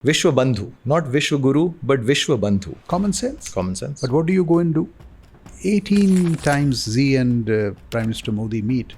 Vishwa Bandhu, not Vishwa Guru, but Vishwa Bandhu. Common sense. Common sense. But what do you go and do? 18 times Z and Prime Minister Modi meet.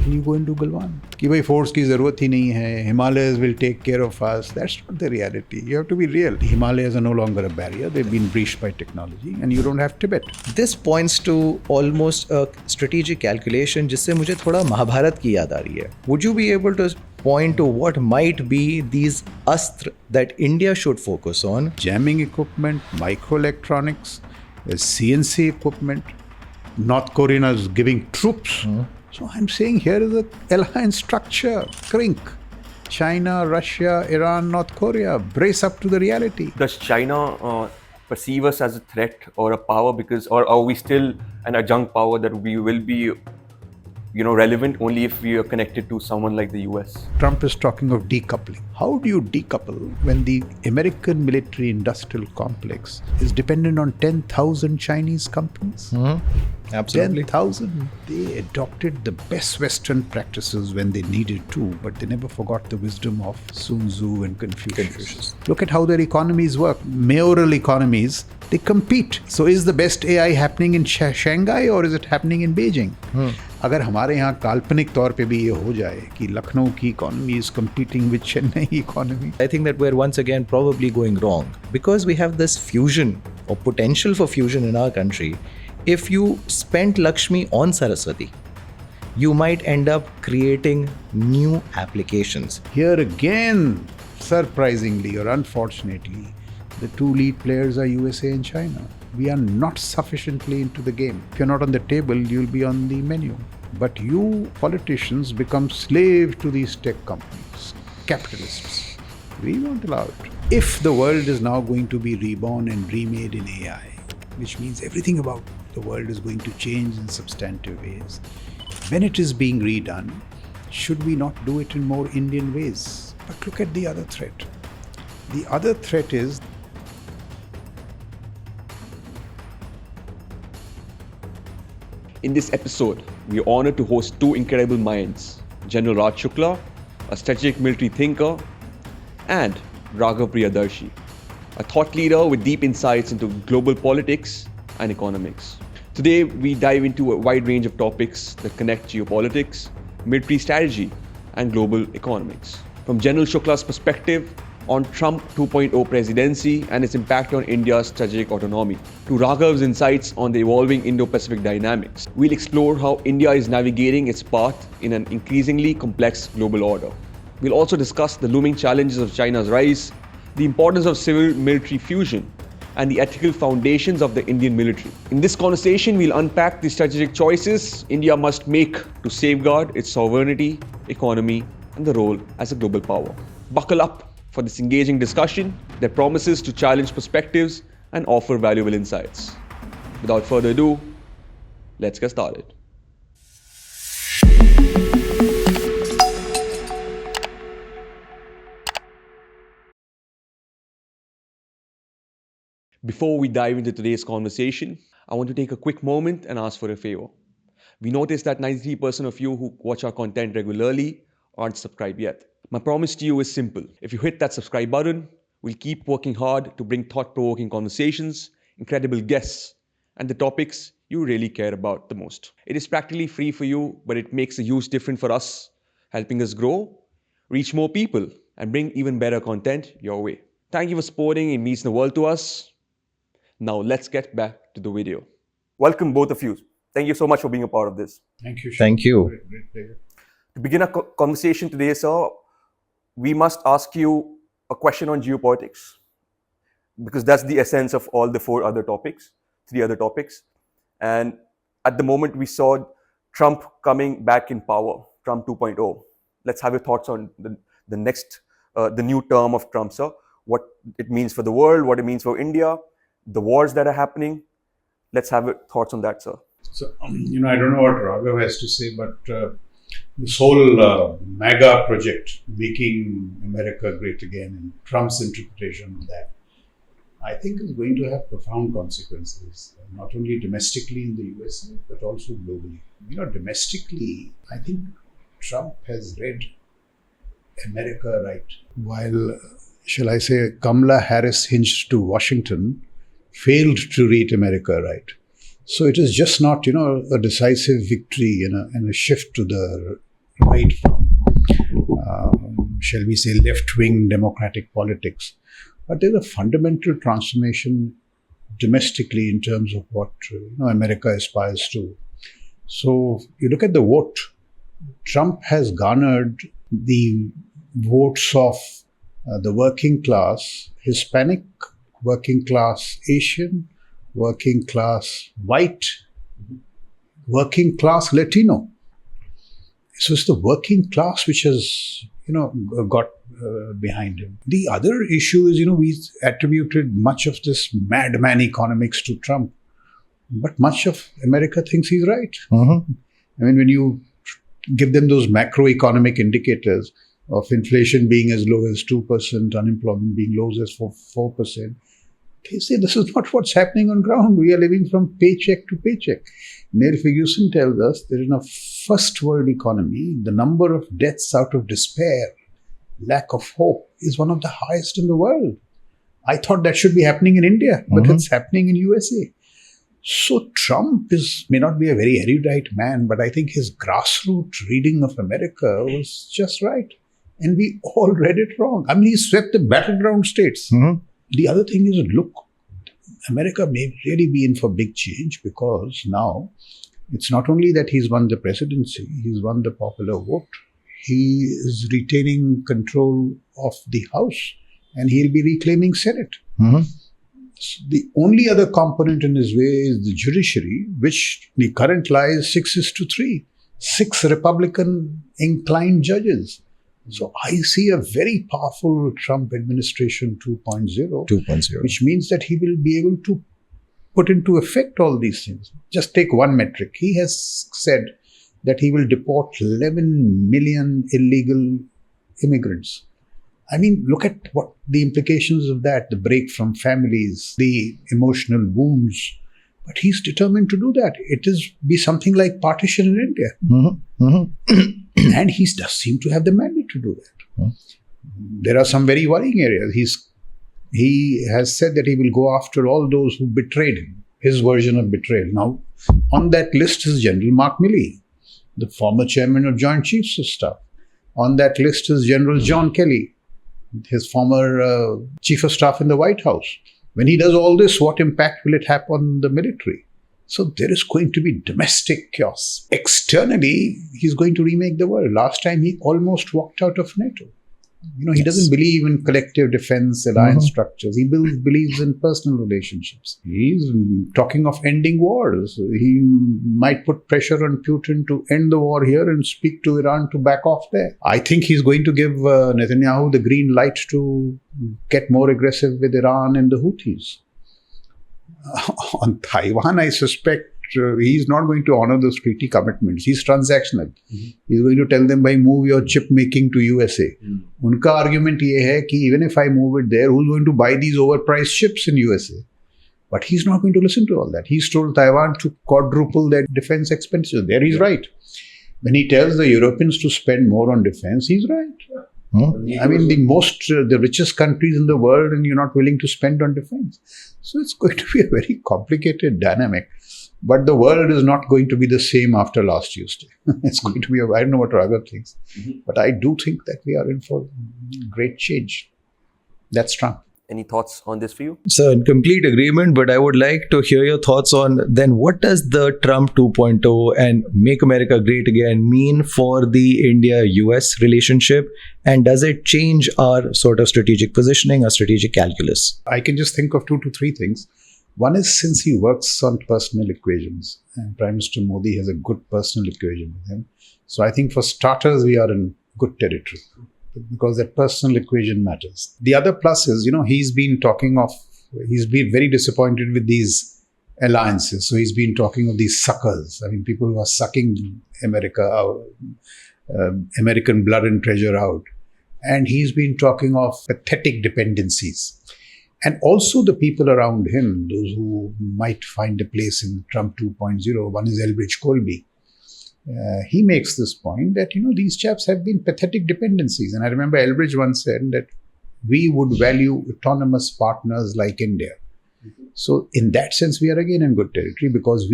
And you go and do Galwan. कि भाई force की ज़रूरत ही नहीं है. Himalayas will take care of us. That's not the reality. You have to be real. The Himalayas are no longer a barrier. They've been breached by technology, and you don't have Tibet. This points to almost a strategic calculation जिससे मुझे थोड़ा महाभारत की याद आ रही है. Would you be able to point to what might be these astra that India should focus on? Jamming equipment, microelectronics, CNC equipment. North Korea is giving troops. So I'm saying here is an alliance structure, crink. China, Russia, Iran, North Korea, brace up to the reality. Does China perceive us as a threat or a power or are we still an adjunct power that we will be relevant only if we are connected to someone like the US? Trump is talking of decoupling. How do you decouple when the American military industrial complex is dependent on 10,000 Chinese companies? Absolutely. 10,000. They adopted the best Western practices when they needed to, but they never forgot the wisdom of Sun Tzu and Confucius. Look at how their economies work. Mayoral economies, they compete. So is the best AI happening in Shanghai or is it happening in Beijing? अगर हमारे यहाँ काल्पनिक तौर पे भी ये हो जाए कि लखनऊ की economy is competing with Chennai economy. I think that we're once again probably going wrong because we have this fusion or potential for fusion in our country. If you spent Lakshmi on Saraswati, you might end up creating new applications. Here again, surprisingly or unfortunately, the two lead players are USA and China. We are not sufficiently into the game. If you're not on the table, you'll be on the menu. But you politicians become slave to these tech companies, capitalists. We won't allow it. If the world is now going to be reborn and remade in AI, which means everything about the world is going to change in substantive ways, when it is being redone, should we not do it in more Indian ways? But look at the other threat. The other threat is In this episode, we are honored to host two incredible minds, General Raj Shukla, a strategic military thinker, and Raghav Priyadarshi, a thought leader with deep insights into global politics and economics. Today, we dive into a wide range of topics that connect geopolitics, military strategy, and global economics. From General Shukla's perspective on Trump 2.0 presidency and its impact on India's strategic autonomy, to Raghav's insights on the evolving Indo Pacific dynamics, we'll explore how India is navigating its path in an increasingly complex global order. We'll also discuss the looming challenges of China's rise, the importance of civil-military fusion, and the ethical foundations of the Indian military. In this conversation, we'll unpack the strategic choices India must make to safeguard its sovereignty, economy, and the role as a global power. Buckle up for this engaging discussion that promises to challenge perspectives and offer valuable insights. Without further ado, let's get started. Before we dive into today's conversation, I want to take a quick moment and ask for a favor. We noticed that 93% of you who watch our content regularly aren't subscribed yet. My promise to you is simple. If you hit that subscribe button, we'll keep working hard to bring thought-provoking conversations, incredible guests, and the topics you really care about the most. It is practically free for you, but it makes a huge difference for us, helping us grow, reach more people, and bring even better content your way. Thank you for supporting. It means the world to us. Now let's get back to the video. Welcome both of you. Thank you so much for being a part of this. Thank you. Thank you. Great pleasure. To begin our conversation today, sir, we must ask you a question on geopolitics, because that's the essence of all the three other topics. And at the moment, we saw Trump coming back in power, Trump 2.0. Let's have your thoughts on the new term of Trump, sir. What it means for the world, what it means for India, the wars that are happening. Let's have your thoughts on that, sir. So, I don't know what Raghav has to say, but this whole MAGA project, making America great again, and Trump's interpretation of that, I think is going to have profound consequences, not only domestically in the USA, but also globally. Domestically, I think Trump has read America right. While shall I say, Kamala Harris hinged to Washington, failed to read America right. So it is just not, a decisive victory and a shift to the right from, shall we say, left-wing democratic politics. But there's a fundamental transformation domestically in terms of what America aspires to. So you look at the vote. Trump has garnered the votes of the working class, Hispanic, working class Asian, working class white, working class Latino. So it's the working class which has, got behind him. The other issue is, we attributed much of this madman economics to Trump, but much of America thinks he's right. Mm-hmm. I mean, when you give them those macroeconomic indicators of inflation being as low as 2%, unemployment being low as 4%, they say this is not what's happening on ground. We are living from paycheck to paycheck. Neil Ferguson tells us that in a first world economy, the number of deaths out of despair, lack of hope, is one of the highest in the world. I thought that should be happening in India, but it's happening in USA. So Trump may not be a very erudite man, but I think his grassroots reading of America was just right. And we all read it wrong. I mean, he swept the battleground states. Mm-hmm. The other thing is, look, America may really be in for big change, because now it's not only that he's won the presidency, he's won the popular vote. He is retaining control of the House, and he'll be reclaiming Senate. Mm-hmm. So the only other component in his way is the judiciary, which the current lie is 6-3. 6 Republican inclined judges. So I see a very powerful Trump administration 2.0, which means that he will be able to put into effect all these things. Just take one metric. He has said that he will deport 11 million illegal immigrants. I mean, look at what the implications of that, the break from families, the emotional wounds. But he's determined to do that. It is be something like partition in India. Mm-hmm. Mm-hmm. And he does seem to have the mandate to do that. Mm-hmm. There are some very worrying areas. He has said that he will go after all those who betrayed him, his version of betrayal. Now, on that list is General Mark Milley, the former chairman of Joint Chiefs of Staff. On that list is General John Kelly, his former chief of staff in the White House. When he does all this, what impact will it have on the military? So there is going to be domestic chaos. Externally, he's going to remake the world. Last time he almost walked out of NATO. He doesn't believe in collective defense, alliance structures. He believes in personal relationships. He's talking of ending wars. He might put pressure on Putin to end the war here and speak to Iran to back off there. I think he's going to give Netanyahu the green light to get more aggressive with Iran and the Houthis. On Taiwan, I suspect he's not going to honor those treaty commitments. He's transactional. He's going to tell them, by move your chip making to USA. Unka argument ye hai ki even if I move it there, who's going to buy these overpriced chips in USA? But he's not going to listen to all that. He's told Taiwan to quadruple their defense expenditure. There he's right. When he tells the Europeans to spend more on defense, he's right. I mean, the richest countries in the world, and you're not willing to spend on defense. So it's going to be a very complicated dynamic. But the world is not going to be the same after last Tuesday. It's going to be, I don't know what are other things. But I do think that we are in for great change. That's Trump. Any thoughts on this for you? So in complete agreement, but I would like to hear your thoughts on then what does the Trump 2.0 and Make America Great Again mean for the India-US relationship? And does it change our sort of strategic positioning, our strategic calculus? I can just think of 2 to 3 things. One is, since he works on personal equations, and Prime Minister Modi has a good personal equation with him. So I think for starters, we are in good territory, because that personal equation matters. The other plus is, he's been very disappointed with these alliances. So he's been talking of these suckers. I mean, people who are sucking America out, American blood and treasure out. And he's been talking of pathetic dependencies. And also the people around him, those who might find a place in Trump 2.0. One is Elbridge Colby. He makes this point that, these chaps have been pathetic dependencies. And I remember Elbridge once said that we would value autonomous partners like India. So in that sense, we are again in good territory because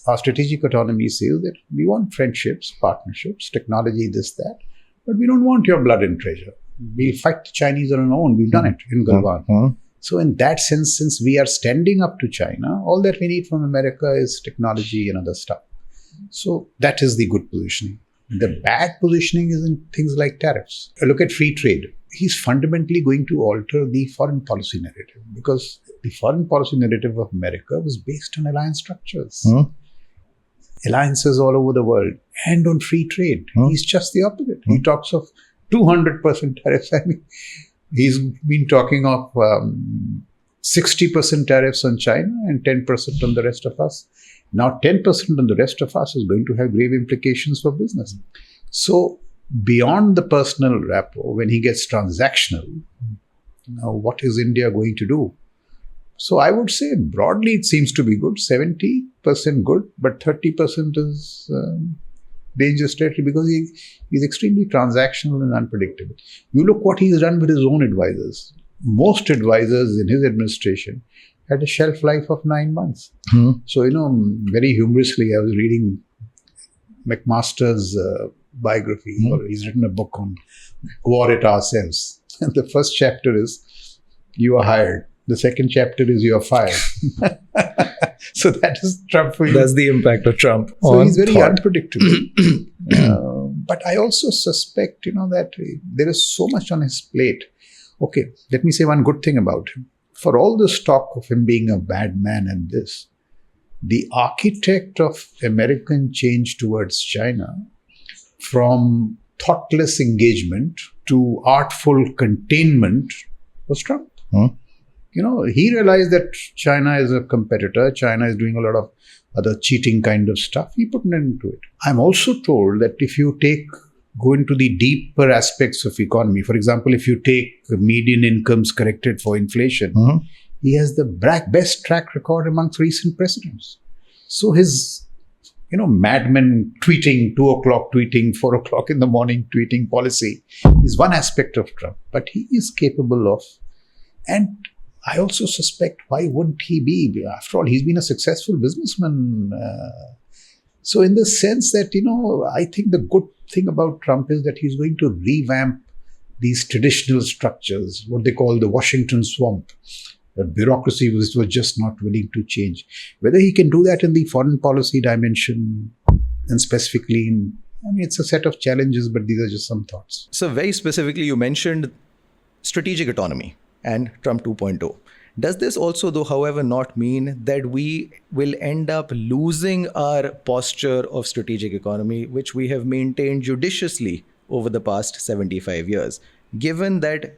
our strategic autonomy says that we want friendships, partnerships, technology, this, that, but we don't want your blood and treasure. We'll fight the Chinese on our own. We've done it in Galwan. So in that sense, since we are standing up to China, all that we need from America is technology and other stuff. So that is the good positioning. The bad positioning is in things like tariffs. Look at free trade. He's fundamentally going to alter the foreign policy narrative because the foreign policy narrative of America was based on alliance structures. Alliances all over the world and on free trade. He's just the opposite. He talks of 200% tariffs. I mean, he's been talking of 60% tariffs on China and 10% on the rest of us. Now 10% on the rest of us is going to have grave implications for business. So beyond the personal rapport, when he gets transactional, now what is India going to do? So I would say broadly it seems to be good, 70% good, but 30% is dangerous territory because he's extremely transactional and unpredictable. You look what he's done with his own advisors. Most advisors in his administration had a shelf life of 9 months. So, very humorously, I was reading McMaster's biography, or he's written a book on war at ourselves. And the first chapter is, you are hired. The second chapter is, you are fired. So that is Trump for you. That's the impact of Trump. So he's very unpredictable. But I also suspect, that there is so much on his plate. Okay, let me say one good thing about him. For all this talk of him being a bad man and this, the architect of American change towards China, from thoughtless engagement to artful containment, was Trump. He realized that China is a competitor. China is doing a lot of other cheating kind of stuff. He put an end to it. I'm also told that if you go into the deeper aspects of economy, for example, if you take median incomes corrected for inflation, he has the best track record amongst recent presidents. So his, madman tweeting, 2 o'clock tweeting, 4 o'clock in the morning tweeting policy is one aspect of Trump. But he is capable of, and I also suspect, why wouldn't he be? After all, he's been a successful businessman. So in the sense that, I think the good thing about Trump is that he's going to revamp these traditional structures, what they call the Washington swamp. The bureaucracy was just not willing to change. Whether he can do that in the foreign policy dimension and specifically it's a set of challenges, but these are just some thoughts. So very specifically, you mentioned strategic autonomy and Trump 2.0. Does this also, though, however, not mean that we will end up losing our posture of strategic economy, which we have maintained judiciously over the past 75 years, given that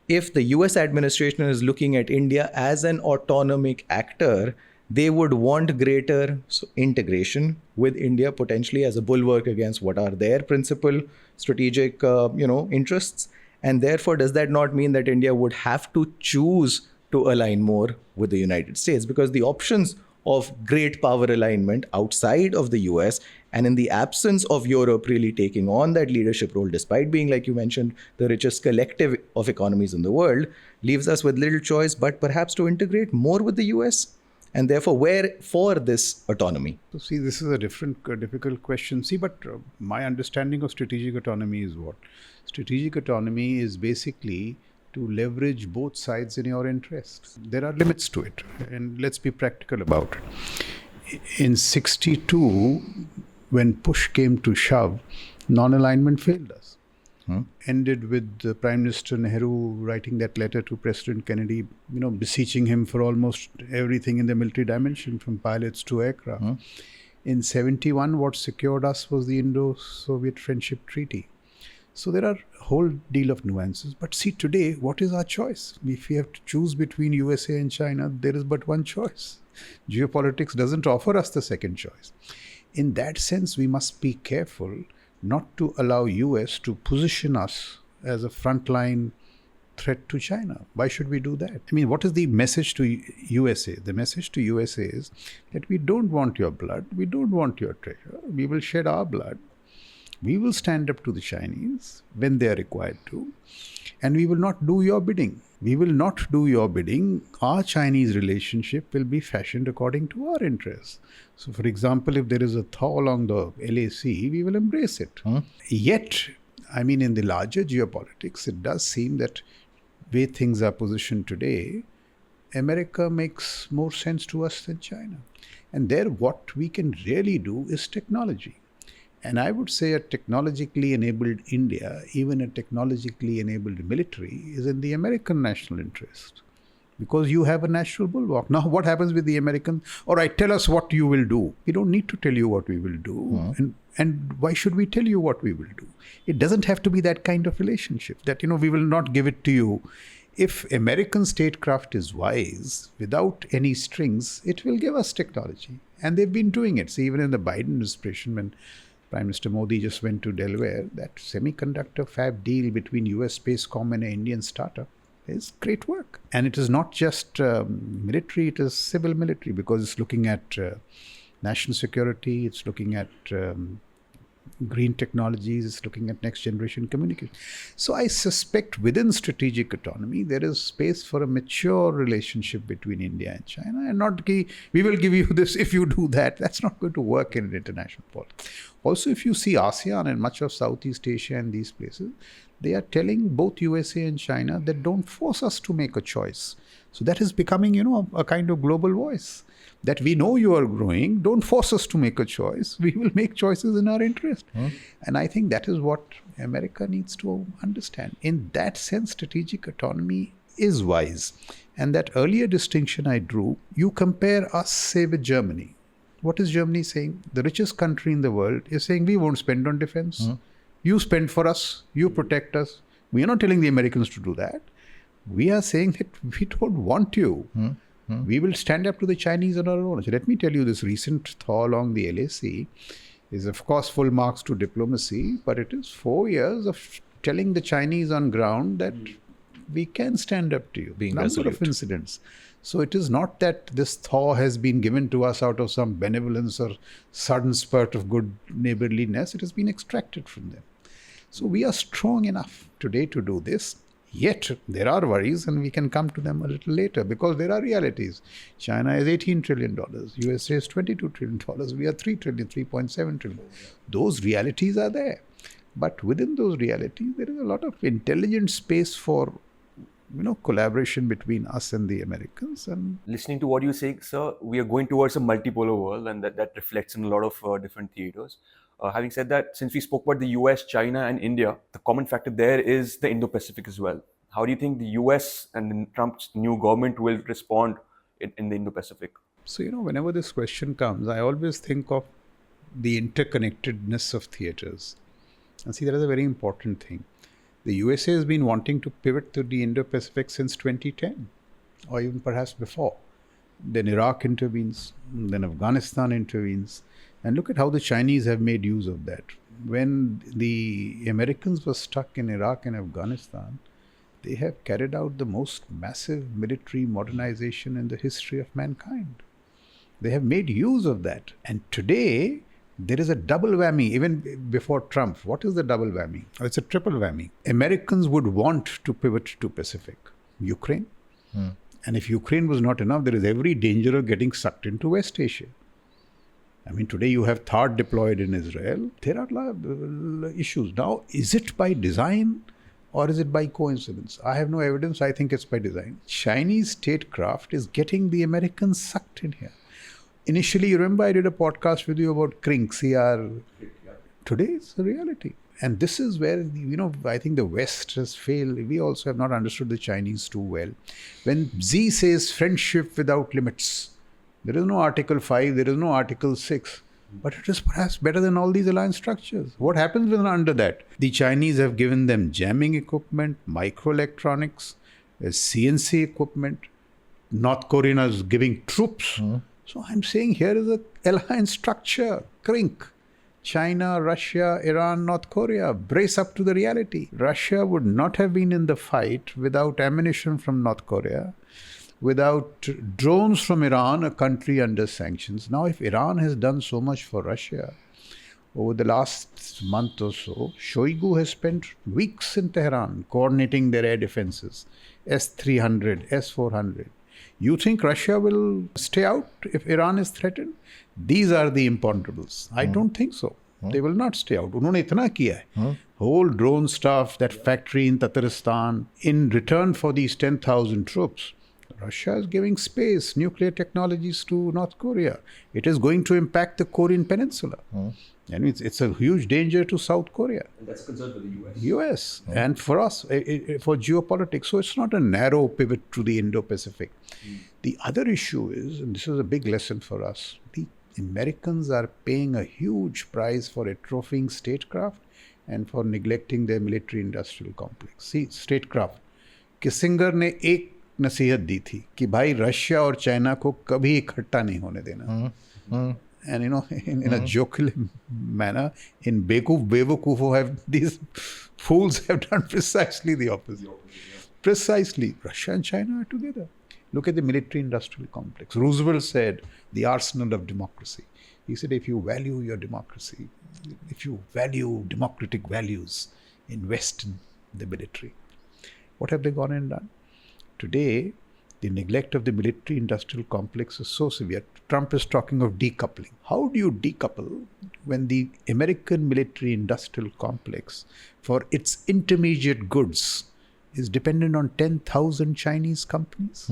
if the US administration is looking at India as an autonomic actor, they would want greater integration with India, potentially as a bulwark against what are their principal strategic, interests. And therefore, does that not mean that India would have to choose to align more with the United States? Because the options of great power alignment outside of the US and in the absence of Europe really taking on that leadership role, despite being, like you mentioned, the richest collective of economies in the world, leaves us with little choice but perhaps to integrate more with the US. And therefore, where for this autonomy? So see, this is a difficult question. See, but my understanding of strategic autonomy is what? Strategic autonomy is basically to leverage both sides in your interest. There are limits to it, and let's be practical about it. In 1962, when push came to shove, non-alignment failed us. Ended with Prime Minister Nehru writing that letter to President Kennedy, beseeching him for almost everything in the military dimension, from pilots to aircraft. In 1971, what secured us was the Indo-Soviet Friendship Treaty. So there are a whole deal of nuances. But see, today, what is our choice? If we have to choose between USA and China, there is but one choice. Geopolitics doesn't offer us the second choice. In that sense, we must be careful not to allow US to position us as a frontline threat to China. Why should we do that? What is the message to USA? The message to USA is that we don't want your blood, we don't want your treasure, we will shed our blood, we will stand up to the Chinese when they are required to, and we will not do your bidding. We will not do your bidding. Our Chinese relationship will be fashioned according to our interests. So, for example, if there is a thaw along the LAC, we will embrace it. Yet, I mean, in the larger geopolitics, it does seem that way things are positioned today, America makes more sense to us than China. And there, what we can really do is technology. And I would say a technologically enabled India, even a technologically enabled military, is in the American national interest. Because you have a natural bulwark. Now, what happens with the Americans? All right, tell us what you will do. We don't need to tell you what we will do. And why should we tell you what we will do? It doesn't have to be that kind of relationship that, we will not give it to you. If American statecraft is wise, without any strings, it will give us technology. And they've been doing it. See, even in the Biden administration, when Prime Minister Modi just went to Delaware, that semiconductor fab deal between US Spacecom and an Indian startup is great work. And it is not just military, it is civil military, because it's looking at national security, it's looking at green technologies, it's looking at next generation communication. So I suspect within strategic autonomy, there is space for a mature relationship between India and China, and not we will give you this if you do that. That's not going to work in international politics. Also, if you see ASEAN and much of Southeast Asia and these places, they are telling both USA and China that don't force us to make a choice. So that is becoming, a kind of global voice. That we know you are growing, don't force us to make a choice. We will make choices in our interest. And I think that is what America needs to understand. In that sense, strategic autonomy is wise. And that earlier distinction I drew, you compare us, say, with Germany. What is Germany saying? The richest country in the world is saying, we won't spend on defense. You spend for us, you protect us. We are not telling the Americans to do that. We are saying that we don't want you. We will stand up to the Chinese on our own. So let me tell you, this recent thaw along the LAC is, of course, full marks to diplomacy, but it is 4 years of telling the Chinese on ground that we can stand up to you. Being number resolute. of incidents. So it is not that this thaw has been given to us out of some benevolence or sudden spurt of good neighborliness. It has been extracted from them. So we are strong enough today to do this. Yet there are worries, and we can come to them a little later, because there are realities. China is $18 trillion. USA is $22 trillion. We are $3 trillion, $3.7 trillion. Those realities are there. But within those realities, there is a lot of intelligent space for collaboration between us and the Americans. And Listening to what you say, sir, we are going towards a multipolar world, and that reflects in a lot of different theaters. Having said that, since we spoke about the US, China, and India, the common factor there is the Indo Pacific as well. How do you think the US and Trump's new government will respond in the Indo Pacific? so, whenever this question comes, I always think of the interconnectedness of theaters. And see, that is a very important thing. The USA has been wanting to pivot to the Indo Pacific since 2010, or even perhaps before. Then Iraq intervenes, then Afghanistan intervenes. And look at how the Chinese have made use of that. When the Americans were stuck in Iraq and Afghanistan, they have carried out the most massive military modernization in the history of mankind. They have made use of that. And today, there is a double whammy, even before Trump. What is the double whammy? It's a triple whammy. Americans would want to pivot to Pacific. Ukraine. And if Ukraine was not enough, there is every danger of getting sucked into West Asia. I mean, today you have THAAD deployed in Israel. There are a lot of issues. Now, is it by design or is it by coincidence? I have no evidence. I think it's by design. Chinese statecraft is getting the Americans sucked in here. Initially, you remember I did a podcast with you about CRINC, CR. Today, it's a reality. And this is where, I think the West has failed. We also have not understood the Chinese too well. When Xi says friendship without limits, there is no Article 5, there is no Article 6. But it is perhaps better than all these alliance structures. What happens under that? The Chinese have given them jamming equipment, microelectronics, CNC equipment. North Korea is giving troops. So I'm saying here is an alliance structure, CRINC. China, Russia, Iran, North Korea, brace up to the reality. Russia would not have been in the fight without ammunition from North Korea, without drones from Iran, a country under sanctions. Now, if Iran has done so much for Russia, Over the last month or so, Shoigu has spent weeks in Tehran coordinating their air defenses, S-300, S-400. You think Russia will stay out if Iran is threatened? These are the imponderables. I don't think so. They will not stay out. उन्होंने इतना किया है. Whole drone stuff, that factory in Tatarstan, in return for these 10,000 troops, Russia is giving space, nuclear technologies to North Korea. It is going to impact the Korean peninsula. And it's a huge danger to South Korea. And that's a concern for the US. US. And for us, for geopolitics. So it's not a narrow pivot to the Indo Pacific. The other issue is, and this is a big lesson for us, the Americans are paying a huge price for atrophying statecraft and for neglecting their military industrial complex. See, statecraft. Kissinger ने एक नसीहत दी थी कि भाई Russia और China को कभी इकट्ठा नहीं होने देना. And in a jocular manner, in Bewakufo have these fools have done precisely the opposite. Precisely. Russia and China are together. Look at the military-industrial complex. Roosevelt said, the arsenal of democracy. He said, if you value your democracy, if you value democratic values, invest in the military. What have they gone and done? Today, the neglect of the military-industrial complex is so severe. Trump is talking of decoupling. How do you decouple when the American military-industrial complex, for its intermediate goods, is dependent on 10,000 Chinese companies?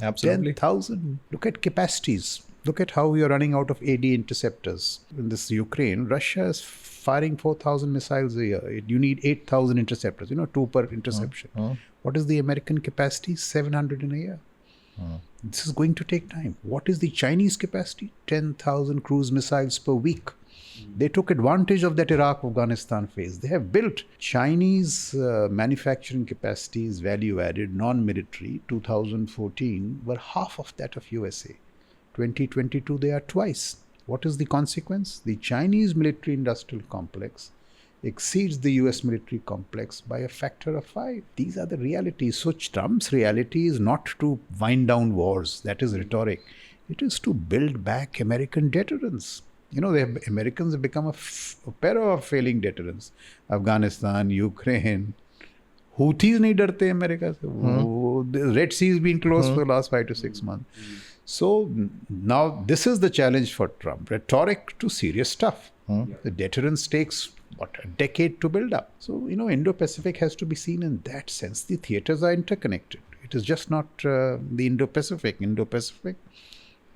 Absolutely. 10,000. Look at capacities. Look at how we are running out of AD interceptors. In this Ukraine, Russia is firing 4,000 missiles a year. You need 8,000 interceptors, 2 per interception. What is the American capacity? 700 in a year. This is going to take time. What is the Chinese capacity? 10,000 cruise missiles per week. They took advantage of that Iraq-Afghanistan phase. They have built Chinese manufacturing capacities, value-added, non-military, 2014, were half of that of USA. 2022, they are twice. What is the consequence? The Chinese military-industrial complex exceeds the US military complex by a factor of 5. These are the realities. So Trump's reality is not to wind down wars. That is rhetoric. It is to build back American deterrence. The Americans have become a pair of failing deterrence. Afghanistan, Ukraine. Houthis nahi darte America se. The Red Sea has been closed for the last 5 to 6 months. So now this is the challenge for Trump. Rhetoric to serious stuff. The deterrence takes, a decade to build up. So, Indo-Pacific has to be seen in that sense. The theaters are interconnected. It is just not the Indo-Pacific. Indo-Pacific,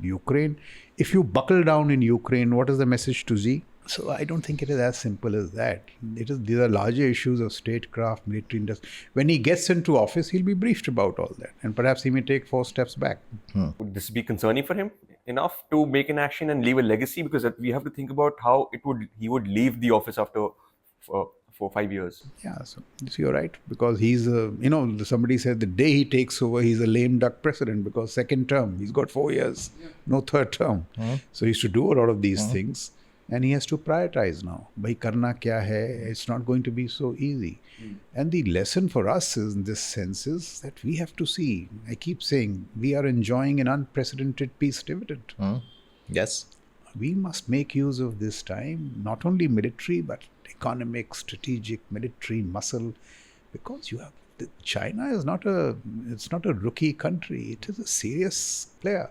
Ukraine. If you buckle down in Ukraine, what is the message to Xi? So I don't think it is as simple as that. These are larger issues of statecraft, military industry. When he gets into office, he'll be briefed about all that. And perhaps he may take 4 steps back. Would this be concerning for him enough to make an action and leave a legacy? Because we have to think about how he would leave the office after 4 or 5 years. Yeah, so you're right. Because he's, somebody said the day he takes over, he's a lame duck president because second term, he's got 4 years, no third term. So he used to do a lot of these things. And he has to prioritize now. Bhai karna kya hai? It's not going to be so easy. And the lesson for us in this sense is that we have to see, I keep saying, we are enjoying an unprecedented peace dividend. Yes. We must make use of this time, not only military, but economic, strategic, military muscle, because China is not a rookie country. It is a serious player.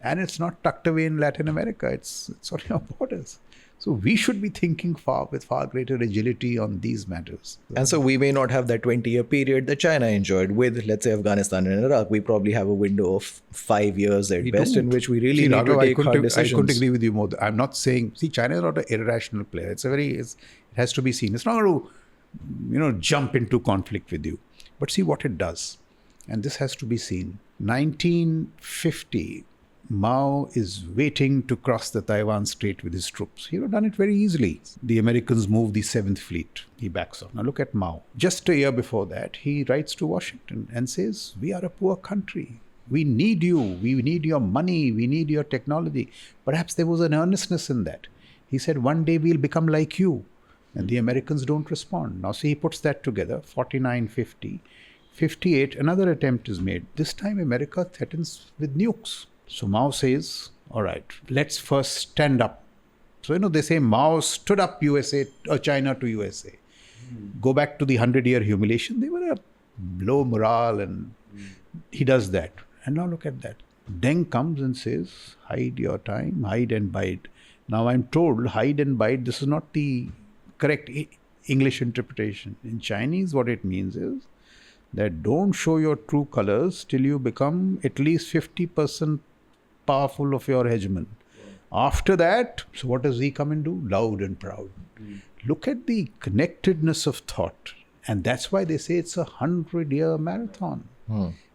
And it's not tucked away in Latin America. It's on your borders. So we should be thinking with far greater agility on these matters. And so we may not have that 20-year period that China enjoyed with, let's say, Afghanistan and Iraq. We probably have a window of 5 years at best in which we really need to take hard decisions. I couldn't agree with you more. I'm not saying, China is not an irrational player. It has to be seen. It's not going to, jump into conflict with you. But see what it does. And this has to be seen. 1950, Mao is waiting to cross the Taiwan Strait with his troops. He would have done it very easily. The Americans move the 7th Fleet. He backs off. Now look at Mao. Just a year before that, he writes to Washington and says, we are a poor country. We need you. We need your money. We need your technology. Perhaps there was an earnestness in that. He said, one day we'll become like you. And the Americans don't respond. Now see, he puts that together, 49, 50. 58, another attempt is made. This time America threatens with nukes. So Mao says, all right, let's first stand up So, they say Mao stood up USA or China to USA. Go back to the 100-year humiliation. They were a low morale, and he does that. And now look at that. Deng comes and says, hide your time, hide and bide. Now I'm told, hide and bide, this is not the correct English interpretation. In Chinese, what it means is that don't show your true colors till you become at least 50% powerful of your hegemon. After that, so what does he come and do? Loud and proud. Look at the connectedness of thought. And that's why they say it's a 100-year marathon.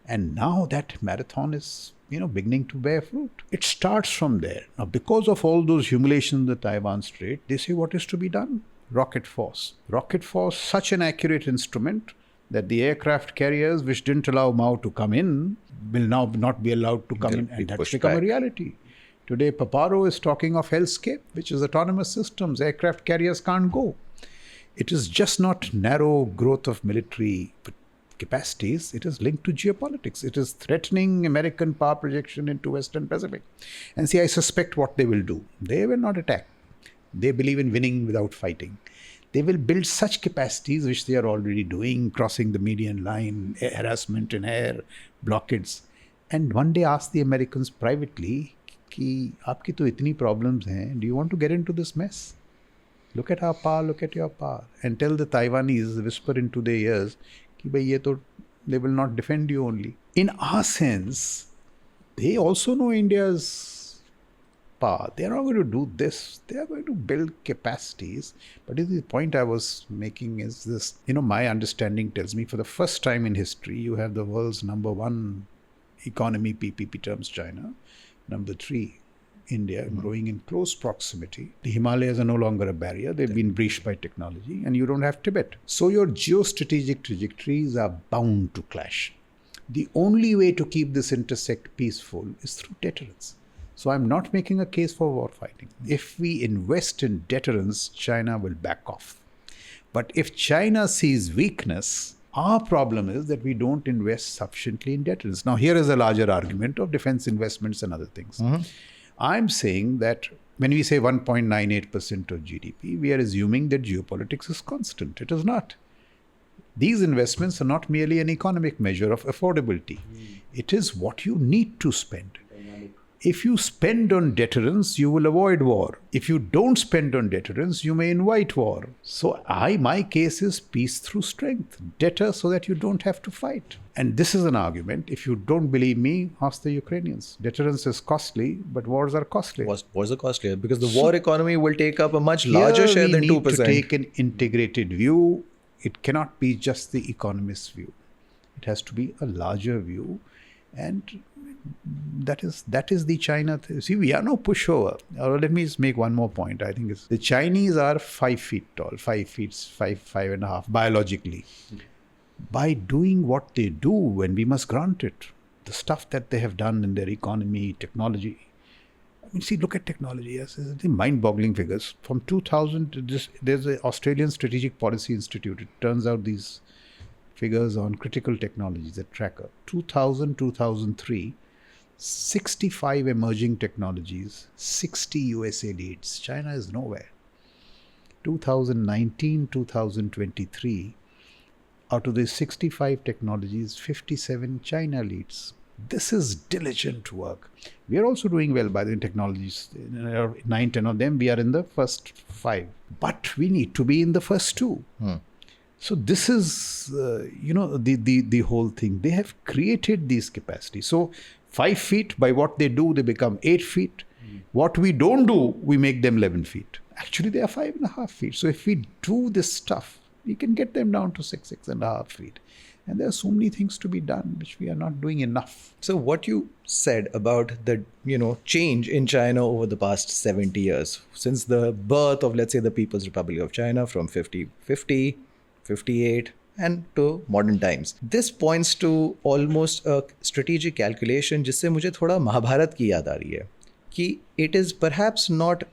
And now that marathon is, beginning to bear fruit. It starts from there. Now, because of all those humiliations in the Taiwan Strait, they say what is to be done? Rocket force. Rocket force, such an accurate instrument that the aircraft carriers which didn't allow Mao to come in will now not be allowed to come in, and that's become a reality. Today, Paparo is talking of hellscape, which is autonomous systems. Aircraft carriers can't go. It is just not narrow growth of military capacities. It is linked to geopolitics. It is threatening American power projection into Western Pacific. And see, I suspect what they will do. They will not attack. They believe in winning without fighting. They will build such capacities, which they are already doing, crossing the median line, harassment in air, blockades. And one day ask the Americans privately, कि आपकी तो इतनी problems हैं, do you want to get into this mess? Look at our power, look at your power. And tell the Taiwanese, whisper into their ears, कि भाई ये तो, they will not defend you only. In our sense, they also know India's power. They are not going to do this. They are going to build capacities. But the point I was making is this, my understanding tells me for the first time in history, you have the world's number one economy, PPP terms, China. Number 3, India, growing in close proximity. The Himalayas are no longer a barrier. They've been breached by technology, and you don't have Tibet. So your geostrategic trajectories are bound to clash. The only way to keep this intersect peaceful is through deterrence. So I'm not making a case for war fighting. If we invest in deterrence, China will back off. But if China sees weakness, our problem is that we don't invest sufficiently in deterrence. Now, here is a larger argument of defense investments and other things. I'm saying that when we say 1.98% of GDP, we are assuming that geopolitics is constant. It is not. These investments are not merely an economic measure of affordability. It is what you need to spend. If you spend on deterrence, you will avoid war. If you don't spend on deterrence, you may invite war. So my case is peace through strength. Deter so that you don't have to fight. And this is an argument. If you don't believe me, ask the Ukrainians. Deterrence is costly, but wars are costly. Wars are costlier because the war economy will take up a much larger share than 2%. We need to take an integrated view. It cannot be just the economist's view. It has to be a larger view. And that is the China. See, we are no pushover. Or let me just make one more point. I think it's the Chinese are 5 feet tall, 5 feet, 5.5 biologically. By doing what they do, and we must grant it, the stuff that they have done in their economy, technology. I mean, see, look at technology. Yes, it's mind-boggling figures. From 2000, there's an Australian Strategic Policy Institute. It turns out these figures on critical technologies, a tracker. 2000, 2003, 65 emerging technologies, 60 USA leads. China is nowhere. 2019, 2023, out of these 65 technologies, 57 China leads. This is diligent work. We are also doing well by the technologies. 9, 10 of them, we are in the first 5. But we need to be in the first 2. So this is, the whole thing. They have created these capacities. So 5 feet, by what they do, they become 8 feet. What we don't do, we make them 11 feet. Actually, they are 5.5 feet. So if we do this stuff, we can get them down to 6.5 feet. And there are so many things to be done, which we are not doing enough. So what you said about the, change in China over the past 70 years, since the birth of, let's say, the People's Republic of China from 50, 58 and to modern times. This points to almost a strategic calculation जिससे मुझे थोड़ा महाभारत की याद आ रही है कि it is perhaps not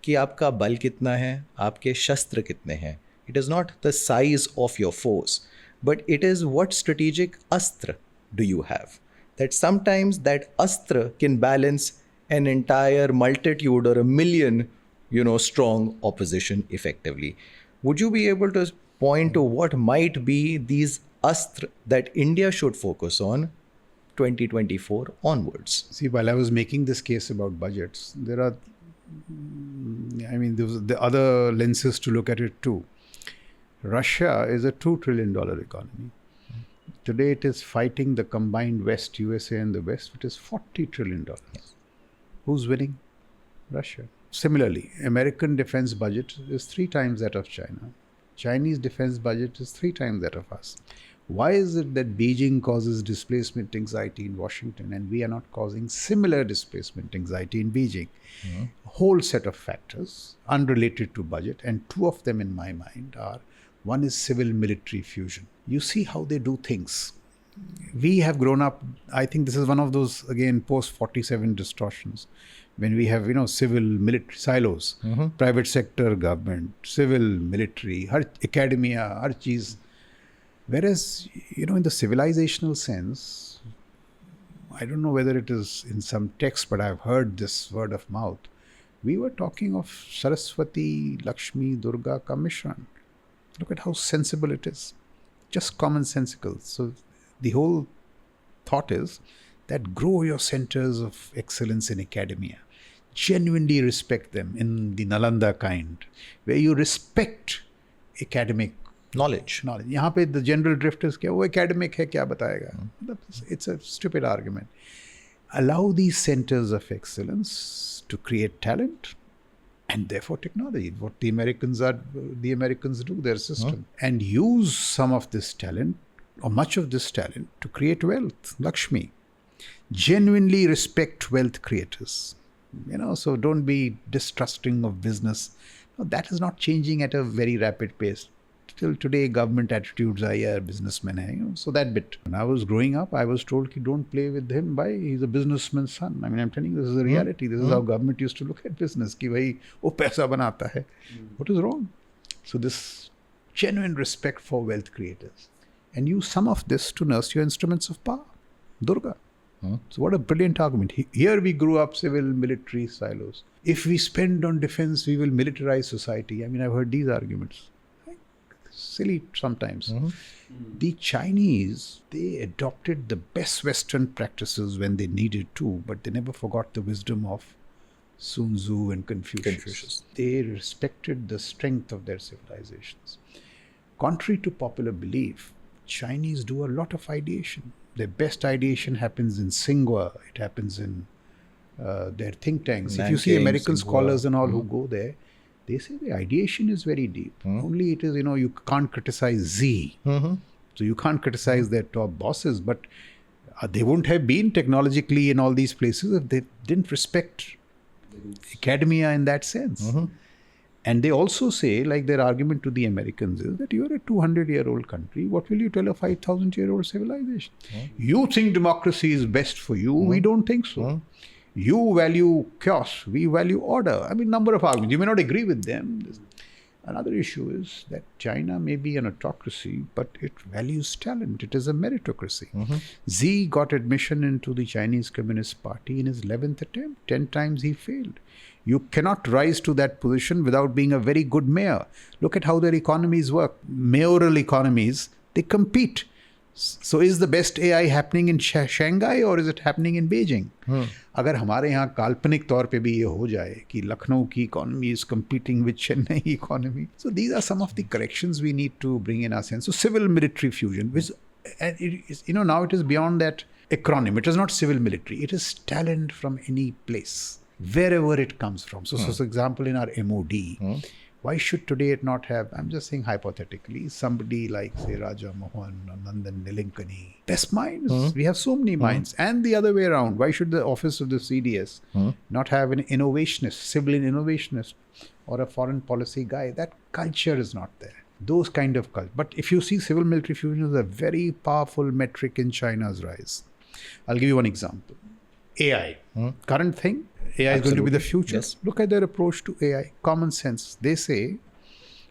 कि आपका बल कितना है, आपके शस्त्र कितने हैं. It is not the size of your force, but it is what strategic astra do you have. That sometimes that astra can balance an entire multitude or a million strong opposition effectively. Would you be able to point to what might be these astra that India should focus on 2024 onwards? See, while I was making this case about budgets, there are, the other lenses to look at it too. Russia is a $2 trillion economy. Today it is fighting the combined West, USA and the West, which is $40 trillion. Who's winning? Russia. Similarly, American defense budget is 3 times that of China. Chinese defense budget is 3 times that of us. Why is it that Beijing causes displacement anxiety in Washington and we are not causing similar displacement anxiety in Beijing? A whole set of factors unrelated to budget, and 2 of them in my mind are, one is civil-military fusion. You see how they do things. We have grown up, I think this is one of those, again, post-47 distortions, when we have, civil-military silos, private sector, government, civil-military, academia, har cheez. Whereas, in the civilizational sense, I don't know whether it is in some text, but I've heard this word of mouth. We were talking of Saraswati, Lakshmi, Durga Commission. Look at how sensible it is. Just commonsensical. So the whole thought is that grow your centers of excellence in academia. Genuinely respect them in the Nalanda kind, where you respect academic Knowledge. यहाँ पे the general drift is क्या वो academic है क्या बताएगा? It's a stupid argument. Allow these centers of excellence to create talent and therefore technology. What the Americans do, their system, and use some of this talent or much of this talent to create wealth. Lakshmi. Genuinely respect wealth creators. So don't be distrusting of business. No, that is not changing at a very rapid pace. Till today, government attitudes are, yeah, businessmen hai. So that bit. When I was growing up, I was told, don't play with him. Why? He's a businessman's son. I'm telling you, this is a reality. This is how government used to look at business. Ki bhai, wo paisa banata hai. What is wrong? So this genuine respect for wealth creators. And use some of this to nurse your instruments of power. Durga. So what a brilliant argument. Here we grew up civil military silos. If we spend on defense, we will militarize society. I've heard these arguments. Silly sometimes. The Chinese, they adopted the best Western practices when they needed to, but they never forgot the wisdom of Sun Tzu and Confucius. They respected the strength of their civilizations. Contrary to popular belief, Chinese do a lot of ideation. Their best ideation happens in Tsinghua. It happens in their think tanks. If you see American scholars and all who go there, they say the ideation is very deep. Only it is, you can't criticize Z. So you can't criticize their top bosses, but they wouldn't have been technologically in all these places if they didn't respect academia in that sense. And they also say, like their argument to the Americans is that you're a 200-year-old country. What will you tell a 5,000-year-old civilization? You think democracy is best for you. We don't think so. You value chaos. We value order. Number of arguments. You may not agree with them. Another issue is that China may be an autocracy, but it values talent. It is a meritocracy. Xi got admission into the Chinese Communist Party in his 11th attempt. 10 times he failed. You cannot rise to that position without being a very good mayor. Look at how their economies work. Mayoral economies, they compete. So is the best AI happening in Shanghai or is it happening in Beijing? अगर हमारे यहाँ काल्पनिक तौर पे भी ये हो जाए कि लखनऊ की economy is competing with Chennai economy. So these are some of the corrections we need to bring in our sense. So civil military fusion, which, and it is, now it is beyond that acronym. It is not civil military. It is talent from any place, wherever it comes from. So for example, in our MOD, why should today it not have, I'm just saying hypothetically, somebody like, say, Raja Mohan or Nandan Nilinkani, best minds. We have so many minds. And the other way around, why should the office of the CDS not have an innovationist, civilian innovationist, or a foreign policy guy? That culture is not there. Those kind of culture. But if you see, civil military fusion is a very powerful metric in China's rise. I'll give you one example. AI. Current thing, AI is going to be the future. Yes. Look at their approach to AI. Common sense. They say,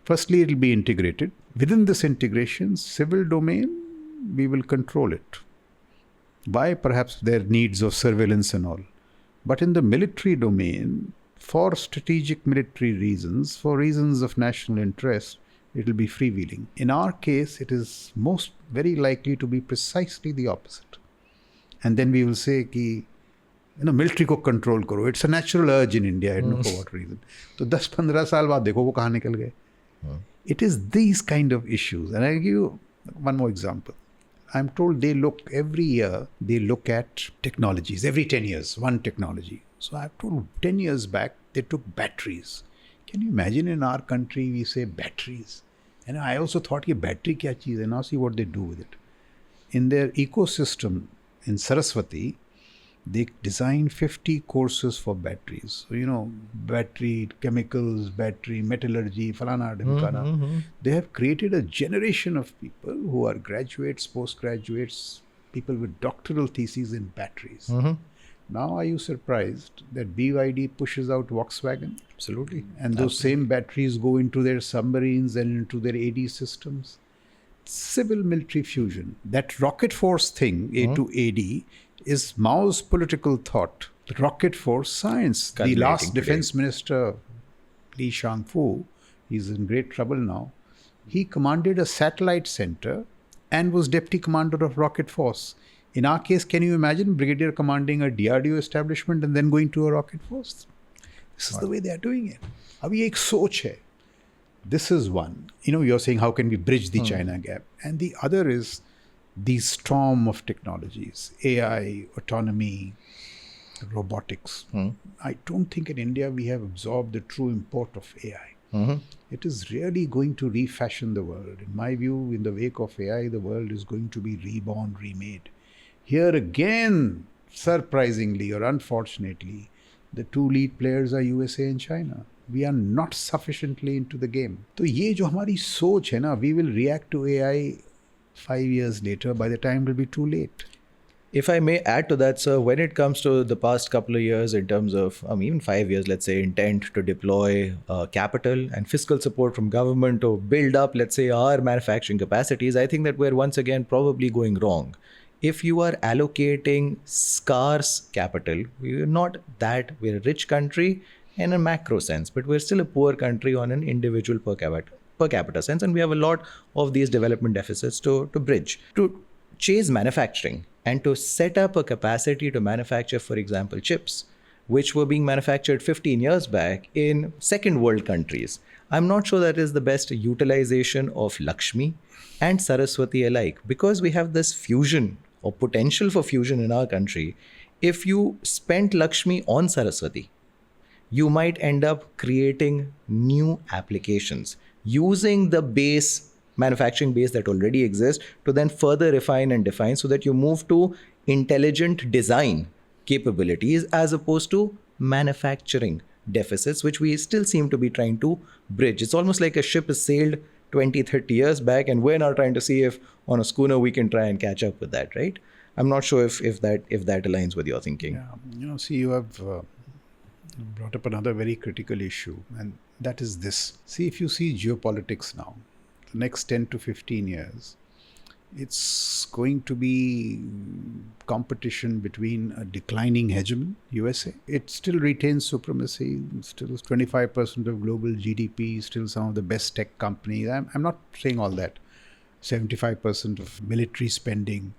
firstly, it will be integrated. Within this integration, civil domain, we will control it. By perhaps their needs of surveillance and all. But in the military domain, for strategic military reasons, for reasons of national interest, it will be freewheeling. In our case, it is most very likely to be precisely the opposite. And then we will say कि military को control करो. It's a natural urge in India. I don't know for what reason. तो 10-15 साल बाद देखो वो कहाँ निकल गए. It is these kind of issues. And I'll give you one more example. I'm told every year they look at technologies, every 10 years, one technology. So I've told 10 years back, they took batteries. Can you imagine in our country, we say batteries? And I also thought, battery kya cheez hai? Now see what they do with it. In their ecosystem in Saraswati, they designed 50 courses for batteries. So, battery, chemicals, battery, metallurgy, falana, dhimkana. They have created a generation of people who are graduates, postgraduates, people with doctoral theses in batteries. Now, are you surprised that BYD pushes out Volkswagen? Absolutely. And those same batteries go into their submarines and into their AD systems? Civil military fusion. That rocket force thing, A to AD, is Mao's political thought. The rocket force science. The last defense minister, Li Shangfu, he's in great trouble now. He commanded a satellite center and was deputy commander of rocket force. In our case, can you imagine brigadier commanding a DRDO establishment and then going to a rocket force? This is the way they are doing it. Abhi ek soch hai. This is one. You're saying how can we bridge the China gap? And the other is the storm of technologies, AI, autonomy, robotics. I don't think in India we have absorbed the true import of AI. It is really going to refashion the world. In my view, in the wake of AI, the world is going to be reborn, remade. Here again, surprisingly or unfortunately, the two lead players are USA and China. We are not sufficiently into the game. So ये जो हमारी सोच है ना, we will react to AI 5 years later. By the time it will be too late. If I may add to that, sir, when it comes to the past couple of years in terms of, even 5 years, let's say, intent to deploy capital and fiscal support from government to build up, let's say, our manufacturing capacities, I think that we're once again probably going wrong. If you are allocating scarce capital, we're a rich country in a macro sense, but we're still a poor country on an individual per capita sense, and we have a lot of these development deficits to bridge. To chase manufacturing and to set up a capacity to manufacture, for example, chips, which were being manufactured 15 years back in second world countries, I'm not sure that is the best utilization of Lakshmi and Saraswati alike, because we have this fusion or potential for fusion in our country. If you spent Lakshmi on Saraswati, you might end up creating new applications using the manufacturing base that already exists to then further refine and define, so that you move to intelligent design capabilities as opposed to manufacturing deficits, which we still seem to be trying to bridge. It's almost like a ship has sailed 20, 30 years back, and we're now trying to see if on a schooner we can try and catch up with that, right? I'm not sure if that aligns with your thinking. Yeah, see, you have brought up another very critical issue, and that is this. See, if you see geopolitics now, the next 10 to 15 years, it's going to be competition between a declining hegemon, USA. It still retains supremacy, still is 25% of global GDP, still some of the best tech companies. I'm not saying all that. 75% of military spending.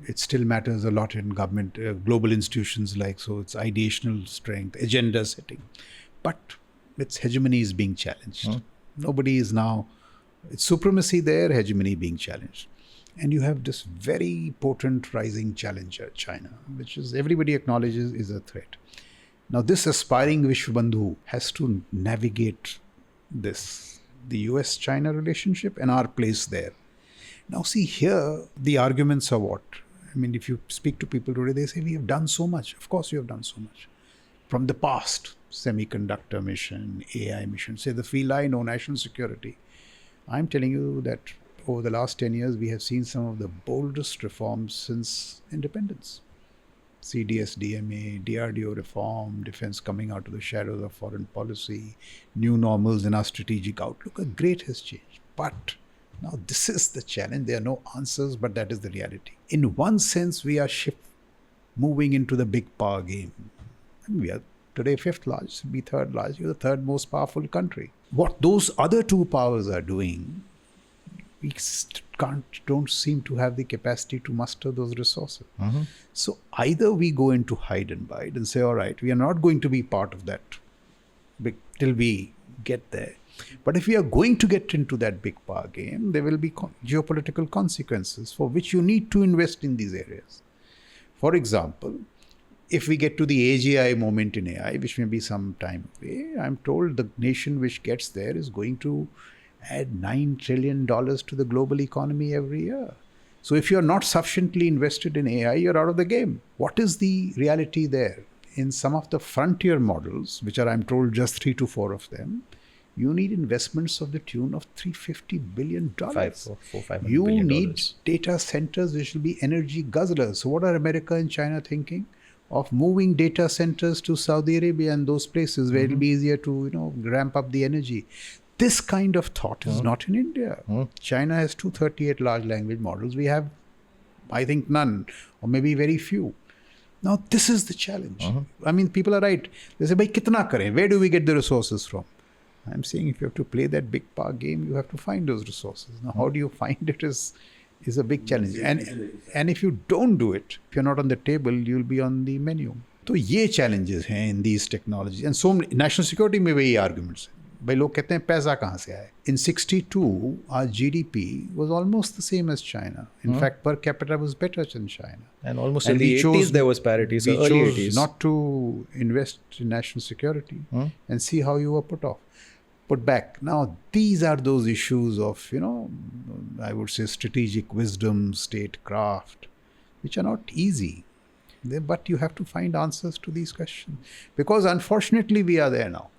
It still matters a lot in government, global institutions so its ideational strength, agenda setting. But its hegemony is being challenged. Nobody is now, its supremacy there, hegemony being challenged. And you have this very potent rising challenger, China, which is everybody acknowledges is a threat. Now this aspiring Vishwabandhu has to navigate this, the US-China relationship and our place there. Now see here, the arguments are what? If you speak to people today, they say, we have done so much. Of course you have done so much. From the past, semiconductor mission, AI mission, say the feline, no national security. I'm telling you that over the last 10 years, we have seen some of the boldest reforms since independence. CDS, DMA, DRDO reform, defense coming out of the shadows of foreign policy, new normals in our strategic outlook. A great has changed. But now this is the challenge. There are no answers, but that is the reality. In one sense, we are moving into the big power game. We are Today, fifth largest, be third largest. You're the third most powerful country. What those other two powers are doing, we don't seem to have the capacity to muster those resources. So either we go into hide and bide and say, all right, we are not going to be part of that till we get there. But if we are going to get into that big power game, there will be geopolitical consequences for which you need to invest in these areas. For example, if we get to the AGI moment in AI, which may be some time away, I'm told the nation which gets there is going to add $9 trillion to the global economy every year. So if you're not sufficiently invested in AI, you're out of the game. What is the reality there? In some of the frontier models, which are, I'm told, just 3 to 4 of them, you need investments of the tune of $350 billion. You need data centers which will be energy guzzlers. So what are America and China thinking? Of moving data centers to Saudi Arabia and those places where it'll be easier to, ramp up the energy. This kind of thought is not in India. China has 238 large language models. We have, I think, none, or maybe very few. Now, this is the challenge. I mean, people are right. They say, "Bhai, kitna kare? Where do we get the resources from?" I'm saying if you have to play that big power game, you have to find those resources. Now, how do you find it is a big challenge. And if you don't do it, if you're not on the table, you'll be on the menu. So, ये challenges हैं in these technologies. And so, national security में वही arguments हैं. भाई लोग कहते हैं पैसा कहाँ से आए? In 62, our GDP was almost the same as China. In fact, per capita was better than China. And almost in the 80s there was parity. So we early chose 80s. not to invest in national security and see how you were put back. Now, these are those issues of, I would say strategic wisdom, statecraft, which are not easy. But you have to find answers to these questions. Because unfortunately, we are there now.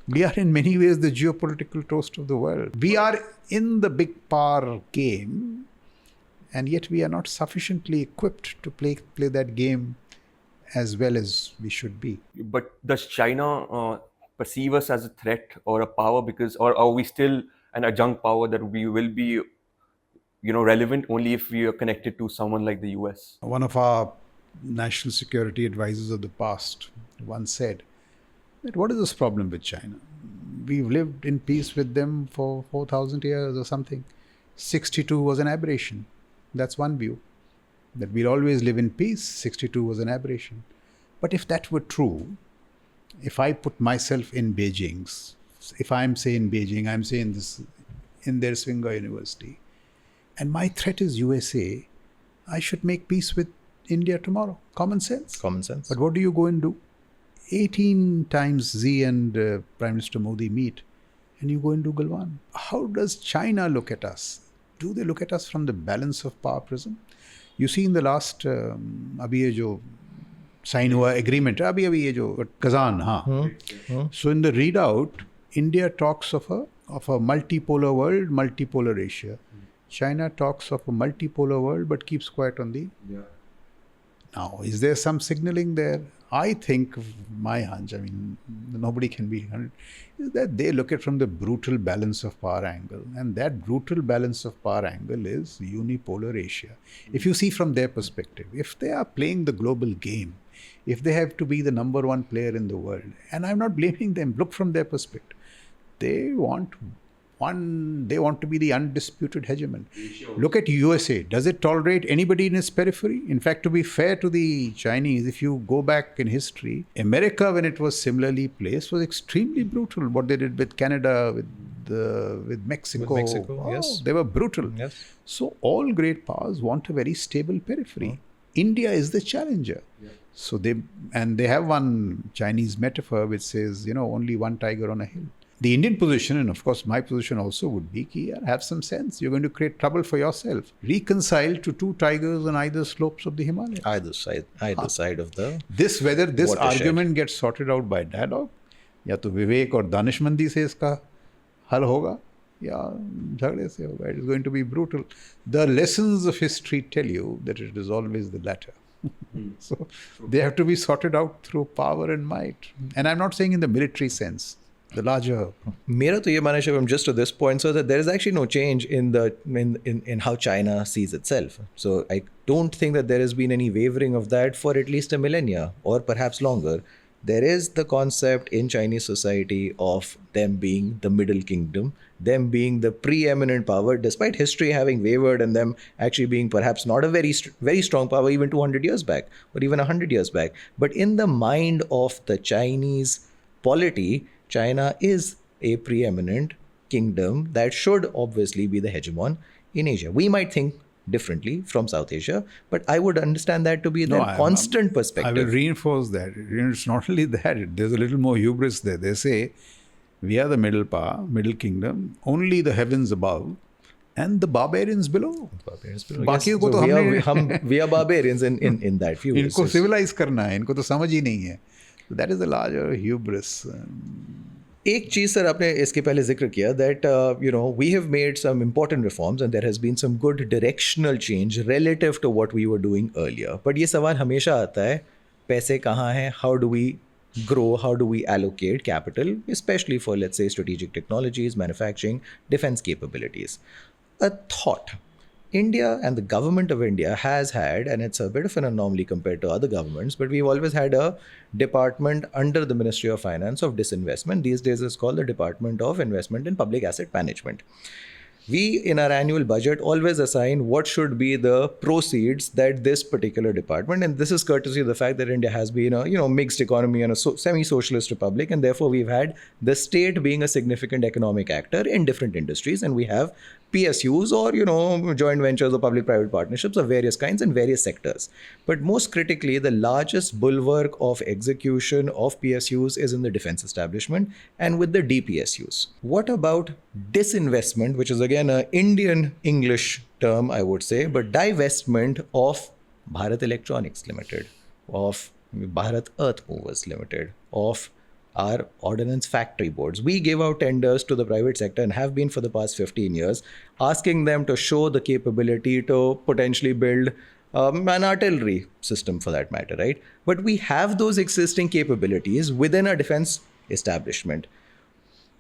We are in many ways the geopolitical toast of the world. We are in the big power game, and yet we are not sufficiently equipped to play that game as well as we should be. But does China perceive us as a threat or a power, or are we still an adjunct power that we will be, relevant only if we are connected to someone like the US? One of our national security advisors of the past once said that what is this problem with China? We've lived in peace with them for 4,000 years or something. 62 was an aberration. That's one view. That we'll always live in peace. 62 was an aberration. But if that were true, if I put myself in Beijing's, if I'm say in Beijing, I'm saying this in their Swinger University, and my threat is USA, I should make peace with India tomorrow. Common sense. Common sense. But what do you go and do? 18 times Xi and Prime Minister Modi meet, and you go and do Galwan. How does China look at us? Do they look at us from the balance of power prism? You see in the last, अभी ये जो sign हुआ agreement, अभी ये जो Kazan, हाँ. So in the readout, India talks of a multipolar world, multipolar Asia. China talks of a multipolar world, but keeps quiet on the. Now, is there some signaling there? I think, my hunch, I mean, nobody can be 100, is that they look at from the brutal balance of power angle. And that brutal balance of power angle is unipolar Asia. If you see from their perspective, if they are playing the global game, if they have to be the number one player in the world, and I'm not blaming them, look from their perspective, they want to be the undisputed hegemon. Look at USA. Does it tolerate anybody in its periphery? In fact, to be fair to the Chinese, if you go back in history, America, when it was similarly placed, was extremely brutal. What they did with Canada, with Mexico. Yes. They were brutal. Yes. So all great powers want a very stable periphery. India is the challenger. Yeah. So they have one Chinese metaphor which says, only one tiger on a hill. The Indian position, and of course my position also would be, have some sense. You're going to create trouble for yourself. Reconcile to two tigers on either slopes of the Himalayas. Either side of the. Whether this watershed. Argument gets sorted out by dialogue, या तो विवेक और दानिशमंदी से इसका हल होगा, या झगड़े से होगा. It is going to be brutal. The lessons of history tell you that it is always the latter. So they have to be sorted out through power and might. And I'm not saying in the military sense. The larger. Mera to ye mane Shivam, just to this point, so that there is actually no change in how China sees itself. So I don't think that there has been any wavering of that for at least a millennia or perhaps longer. there is the concept in Chinese society of them being the middle kingdom, them being the preeminent power, despite history having wavered and them actually being perhaps not a very strong power even 200 years back or even 100 years back. But in the mind of the Chinese polity, China is a preeminent kingdom that should obviously be the hegemon in Asia. We might think differently from South Asia, but I would understand that to be their constant perspective. I will reinforce that. It's not only that, there's a little more hubris there. They say, we are the middle power, middle kingdom, only the heavens above and the barbarians below. बाकियों को तो we are barbarians in that view. इनको civilize करना है, इनको तो समझ ही नहीं है. So that is the larger hubris. एक चीज़ सर आपने इसके पहले जिक्र किया that we have made some important reforms and there has been some good directional change relative to what we were doing earlier. But ये सवाल हमेशा आता है, पैसे कहाँ हैं? How do we grow? How do we allocate capital, especially for, let's say, strategic technologies, manufacturing, defense capabilities? A thought. India and the government of India has had, and it's a bit of an anomaly compared to other governments, but we've always had a department under the Ministry of Finance of disinvestment. These days it's called the Department of Investment in Public Asset Management. We, in our annual budget, always assign what should be the proceeds that this particular department, and this is courtesy of the fact that India has been a mixed economy and a semi-socialist republic, and therefore we've had the state being a significant economic actor in different industries, and we have PSUs or joint ventures or public-private partnerships of various kinds in various sectors. But most critically, the largest bulwark of execution of PSUs is in the defense establishment and with the DPSUs. What about disinvestment, which is again an Indian English term, I would say, but divestment of Bharat Electronics Limited, of Bharat Earth Movers Limited, of our ordnance factory boards? We give out tenders to the private sector and have been for the past 15 years, asking them to show the capability to potentially build an artillery system for that matter, right? But we have those existing capabilities within our defense establishment.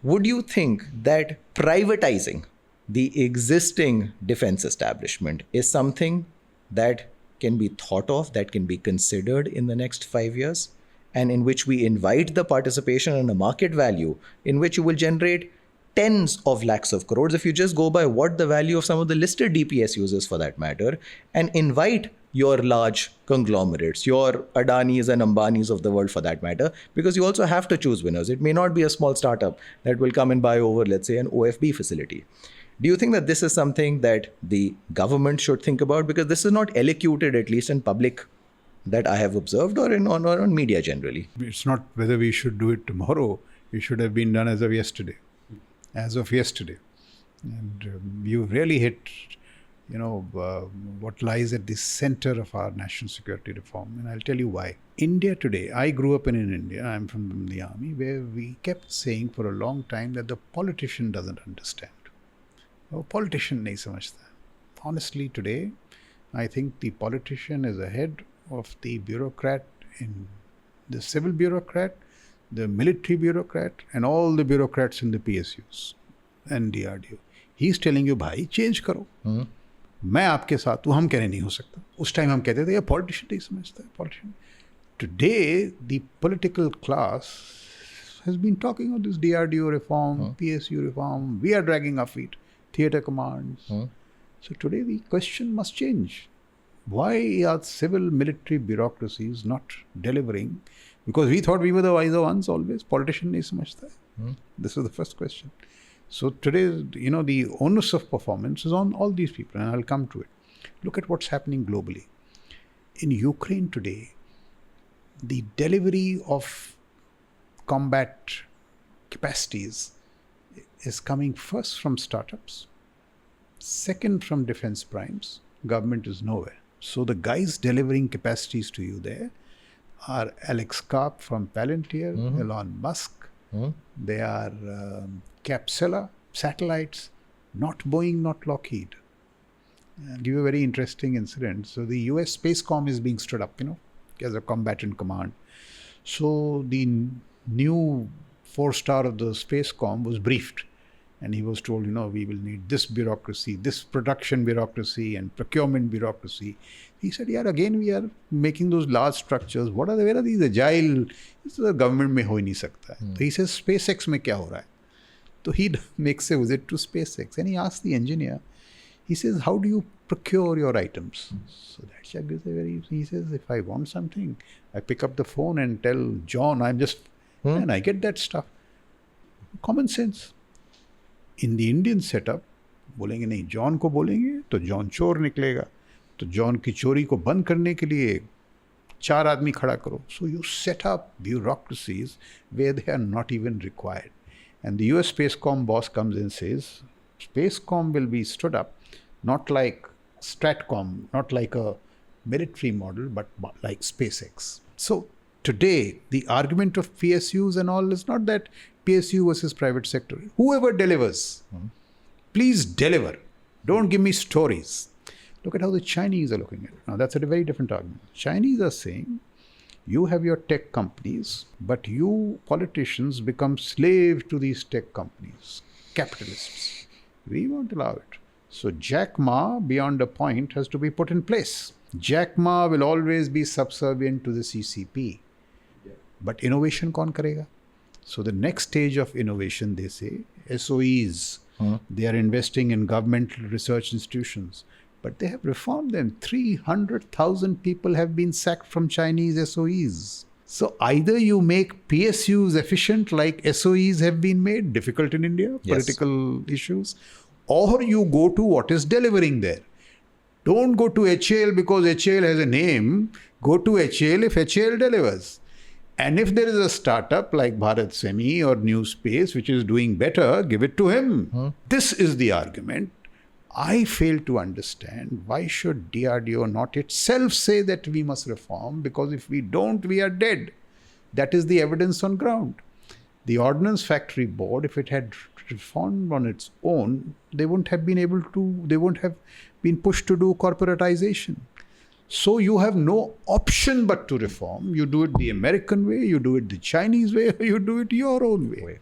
Would you think that privatizing the existing defense establishment is something that can be thought of, that can be considered in the next 5 years? And in which we invite the participation and a market value in which you will generate tens of lakhs of crores if you just go by what the value of some of the listed DPSUs is for that matter, and invite your large conglomerates, your Adanis and Ambanis of the world for that matter, because you also have to choose winners. It may not be a small startup that will come and buy over, let's say, an OFB facility. Do you think that this is something that the government should think about? Because this is not elocuted, at least in public, that I have observed or on media generally. It's not whether we should do it tomorrow. It should have been done as of yesterday. And you really hit, what lies at the center of our national security reform. And I'll tell you why. India today, I grew up in India, I'm from the army, where we kept saying for a long time that the politician doesn't understand. Politician nahi samajhta. Honestly, today, I think the politician is ahead of the bureaucrat, in the civil bureaucrat, the military bureaucrat, and all the bureaucrats in the PSUs and DRDO. He's telling you, bhai, change karo. मैं आपके साथ हूँ, हम कह रहे नहीं हो सकता. उस टाइम हम कहते थे ये politician नहीं समझता है, politician. Today, the political class has been talking about this DRDO reform, PSU reform. We are dragging our feet. Theatre commands. So today the question must change. Why are civil military bureaucracies not delivering? Because we thought we were the wiser ones always. Politician nahi samajhta hai. This is the first question. So today, the onus of performance is on all these people, and I'll come to it. Look at what's happening globally. In Ukraine today, the delivery of combat capacities is coming first from startups, second from defense primes. Government is nowhere. So the guys delivering capacities to you there are Alex Karp from Palantir, Elon Musk. They are Capsula satellites, not Boeing, not Lockheed. I'll give you a very interesting incident. So the US Spacecom is being stood up, as a combatant command. So the new 4-star of the Spacecom was briefed. And he was told, we will need this bureaucracy, this production bureaucracy and procurement bureaucracy. He said, again we are making those large structures. Where are these agile? This is the government mein ho hi nahi sakta hai. So he says, SpaceX mein kya ho raha hai? So he makes a visit to SpaceX and he asks the engineer, he says, how do you procure your items? So that chap is he says, if I want something, I pick up the phone and tell John, and I get that stuff. Common sense. In the Indian setup, बोलेंगे नहीं, John को बोलेंगे तो John चोर निकलेगा, तो John की चोरी को बंद करने के लिए 4 आदमी खड़ा करो. So you set up bureaucracies where they are not even required. And the US Spacecom boss comes in and says, Spacecom will be stood up not like Stratcom, not like a military model, but like SpaceX. So today, the argument of PSUs and all is not that PSU versus private sector. Whoever delivers, please deliver. Don't give me stories. Look at how the Chinese are looking at it. Now, that's a very different argument. Chinese are saying, you have your tech companies, but you politicians become slaves to these tech companies, capitalists. We won't allow it. So Jack Ma, beyond a point, has to be put in place. Jack Ma will always be subservient to the CCP. But innovation kaun karega? So the next stage of innovation, they say, SOEs. They are investing in government research institutions. But they have reformed them. 300,000 people have been sacked from Chinese SOEs. So either you make PSUs efficient like SOEs have been made, difficult in India, political issues, or you go to what is delivering there. Don't go to HAL because HAL has a name. Go to HAL if HAL delivers. And if there is a startup like Bharat Semi or New Space which is doing better, give it to him. This is the argument. I fail to understand why should DRDO not itself say that we must reform, because if we don't, we are dead. That is the evidence on ground. The Ordnance Factory Board, if it had reformed on its own, they wouldn't have been pushed to do corporatization. So you have no option but to reform. You do it the American way, you do it the Chinese way, you do it your own way.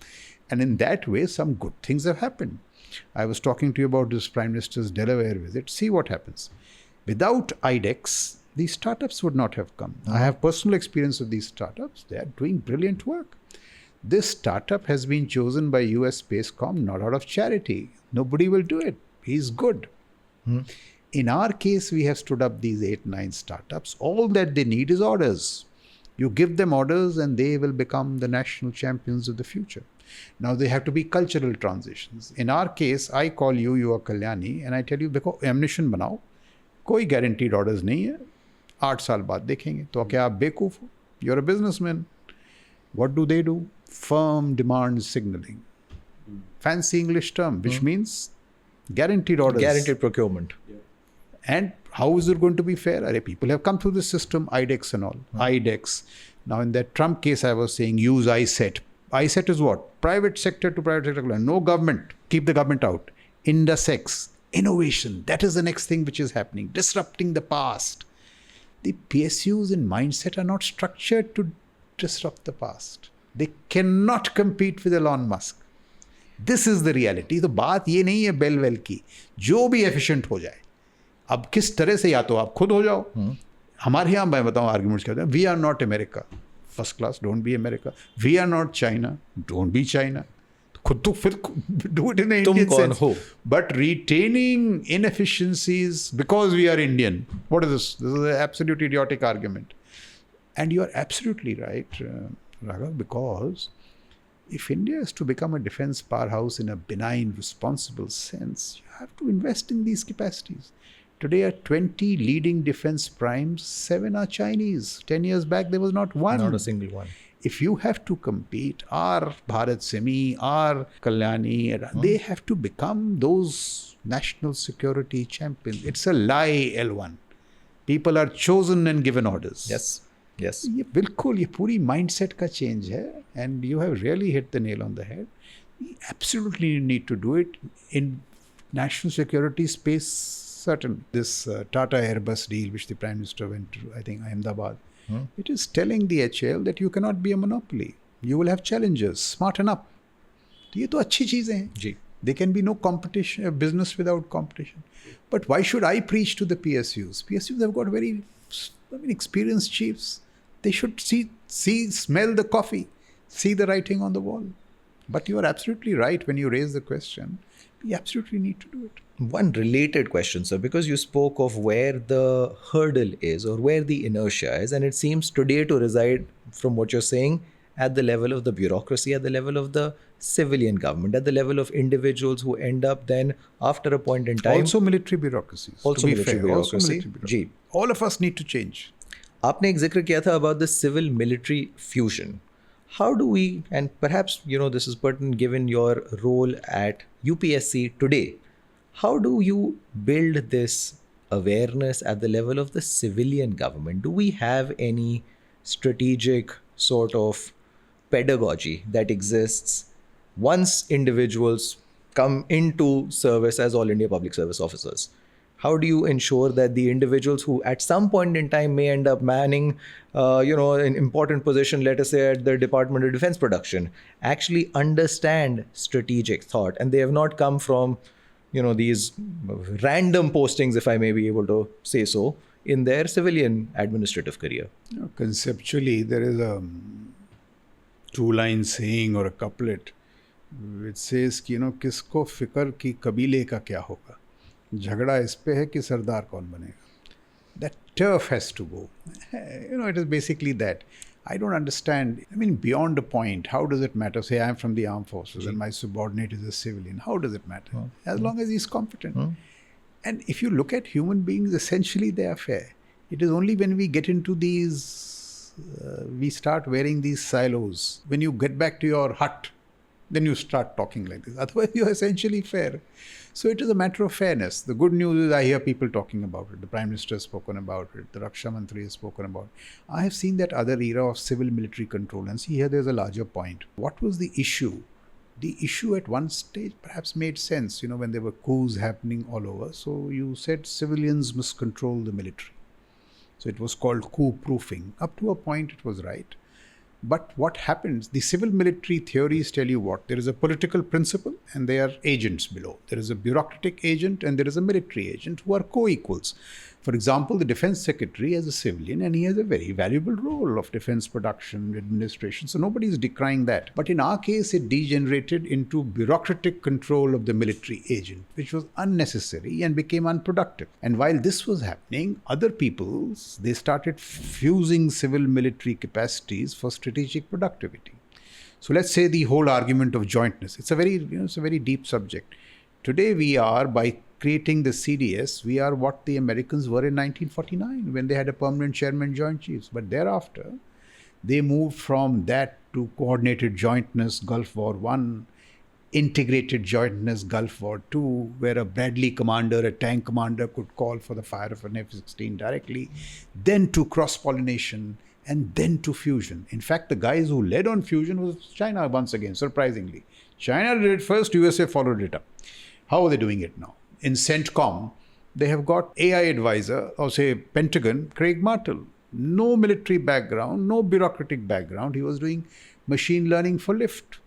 And in that way, some good things have happened. I was talking to you about this Prime Minister's Delaware visit. See what happens. Without IDEX, these startups would not have come. I have personal experience with these startups. They are doing brilliant work. This startup has been chosen by US Spacecom not out of charity. Nobody will do it. He's good. In our case, we have stood up these 8-9 startups. All that they need is orders. You give them orders and they will become the national champions of the future. Now, they have to be cultural transitions. In our case, I call you, you are Kalyani, and I tell you, देखो ammunition बनाओ, कोई guaranteed orders नहीं है, 8 साल बाद देखेंगे. तो क्या आप बेवकूफ हो? You're a businessman. What do? Firm demand signaling. Fancy English term, which means guaranteed orders. Guaranteed procurement. And how is it going to be fair? People have come through the system, IDEX and all. IDEX. Now, in that Trump case, I was saying, use ISET. ISET is what? Private sector to private sector. No government. Keep the government out. Indus-X. Innovation. That is the next thing which is happening. Disrupting the past. The PSUs in mindset are not structured to disrupt the past. They cannot compete with Elon Musk. This is the reality. तो बात ये नहीं है bell well की, जो भी efficient हो जाए. अब किस तरह से, या तो आप खुद हो जाओ. हमारे यहाँ मैं बताऊँ आर्ग्यूमेंट्स क्या होते हैं. We are not America, first class, don't be America. We are not China, don't be China. खुद तो फिर do it in Indian sense, but retaining inefficiencies because we are Indian. What is this? This is an absolute idiotic argument. And you are absolutely right, Raghav, because if India is to become a defense powerhouse in a benign, responsible sense, you have to invest in these capacities. Today, are 20 leading defense primes, 7 are Chinese. 10 years back, there was not one. Not a single one. If you have to compete, our Bharat Semi, our Kalyani, they have to become those national security champions. It's a lie, L1. People are chosen and given orders. Yes. Yes. ये बिल्कुल ये पूरी mindset का change है, and you have really hit the nail on the head. We absolutely need to do it in national security space. Certain this Tata Airbus deal which the Prime Minister went to, I think Ahmedabad, it is telling the HAL that you cannot be a monopoly. You will have challengers. Smarten up. तो ये तो अच्छी चीज़ें हैं. जी. There can be no competition, business without competition. But why should I preach to the PSUs? PSUs have got very experienced chiefs. They should smell the coffee, see the writing on the wall. But you are absolutely right when you raise the question. We absolutely need to do it. One related question, sir, because you spoke of where the hurdle is or where the inertia is, and it seems today to reside, from what you're saying, at the level of the bureaucracy, at the level of the civilian government, at the level of individuals who end up then, after a point in time... Also military bureaucracies. Also military bureaucracy. Ji. All of us need to change. आपने एक जिक्र किया था about the civil-military fusion. How do we, and perhaps, this is pertinent given your role at UPSC today, how do you build this awareness at the level of the civilian government? Do we have any strategic sort of pedagogy that exists once individuals come into service as All India Public Service Officers? How do you ensure that the individuals who at some point in time may end up manning, an important position, let us say at the Department of Defense Production, actually understand strategic thought, and they have not come from, these random postings, if I may be able to say so, in their civilian administrative career? Conceptually, there is a two-line saying or a couplet which says, किसको फिक्र कि कबीले का क्या होगा, झगड़ा इस पे है कि सरदार कौन बनेगा. That turf has to go. It is basically that. I don't understand. Beyond a point, how does it matter? Say I'm from the armed forces and my subordinate is a civilian. How does it matter? As long as he's competent. And if you look at human beings, essentially they are fair. It is only when we get into these, we start wearing these silos. When you get back to your hut, then you start talking like this. Otherwise, you're essentially fair. So it is a matter of fairness. The good news is I hear people talking about it. The Prime Minister has spoken about it. The Raksha Mantri has spoken about it. I have seen that other era of civil-military control. And see, here there's a larger point. What was the issue? The issue at one stage perhaps made sense, when there were coups happening all over. So you said civilians must control the military. So it was called coup-proofing. Up to a point, it was right. But what happens, the civil-military theories tell you what? There is a political principle and there are agents below. There is a bureaucratic agent and there is a military agent who are co-equals. For example, the defense secretary is a civilian and he has a very valuable role of defense production, administration. So nobody is decrying that. But in our case, it degenerated into bureaucratic control of the military agent, which was unnecessary and became unproductive. And while this was happening, other peoples, they started fusing civil-military capacities for strategic productivity. So let's say the whole argument of jointness. It's a very deep subject. Today we are, by creating the CDS, we are what the Americans were in 1949 when they had a permanent chairman joint chiefs. But thereafter, they moved from that to coordinated jointness, Gulf War I, integrated jointness, Gulf War II, where a Bradley commander, a tank commander could call for the fire of an F-16 directly, then to cross-pollination, and then to fusion. In fact, the guys who led on fusion was China once again, surprisingly. China did it first, USA followed it up. How are they doing it now? In CENTCOM, they have got AI advisor, or say Pentagon, Craig Martel. No military background, no bureaucratic background. He was doing machine learning for lift.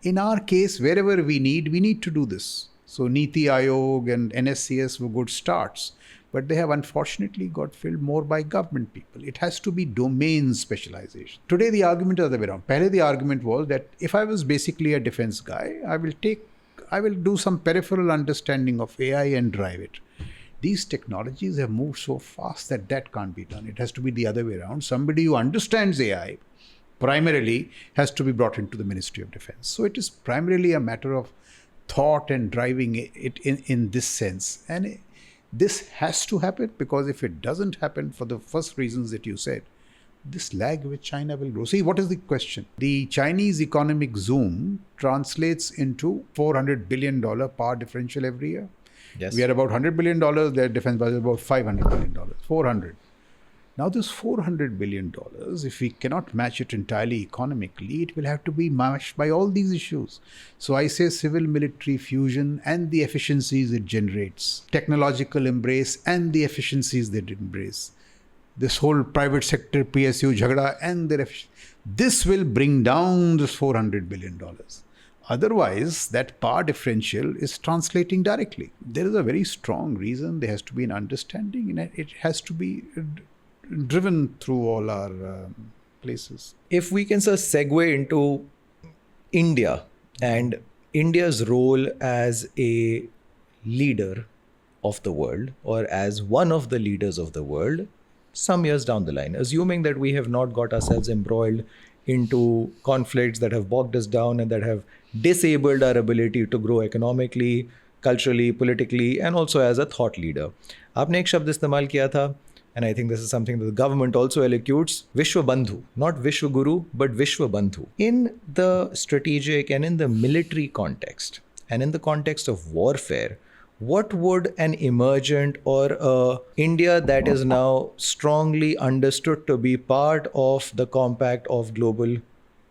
In our case, wherever we need to do this. So Niti Aayog and NSCS were good starts, but they have unfortunately got filled more by government people. It has to be domain specialization. Today, the argument is the other way around. Pehle, the argument was that if I was basically a defense guy, I will do some peripheral understanding of AI and drive it. These technologies have moved so fast that can't be done. It has to be the other way around. Somebody who understands AI primarily has to be brought into the Ministry of Defense. So it is primarily a matter of thought and driving it in this sense. And this has to happen, because if it doesn't happen for the first reasons that you said, this lag with China will grow. See, what is the question? The Chinese economic zoom translates into $400 billion power differential every year. Yes. We are about $100 billion, their defense budget is about $500 billion. 400. Now this $400 billion, if we cannot match it entirely economically, it will have to be matched by all these issues. So I say civil-military fusion and the efficiencies it generates, technological embrace and the efficiencies that it embrace, this whole private sector PSU jhagda and their efficiency. This will bring down this $400 billion. Otherwise, that power differential is translating directly. There is a very strong reason. There has to be an understanding, and it has to be driven through all our places. If we can sort of segue into India and India's role as a leader of the world, or as one of the leaders of the world, some years down the line, assuming that we have not got ourselves embroiled into conflicts that have bogged us down and that have disabled our ability to grow economically, culturally, politically, and also as a thought leader. आपने एक शब्द इस्तेमाल किया था, and I think this is something that the government also elocutes, Vishwa Bandhu, not Vishwa Guru, but Vishwa Bandhu. In the strategic and in the military context, and in the context of warfare, what would an emergent or a India that is now strongly understood to be part of the compact of global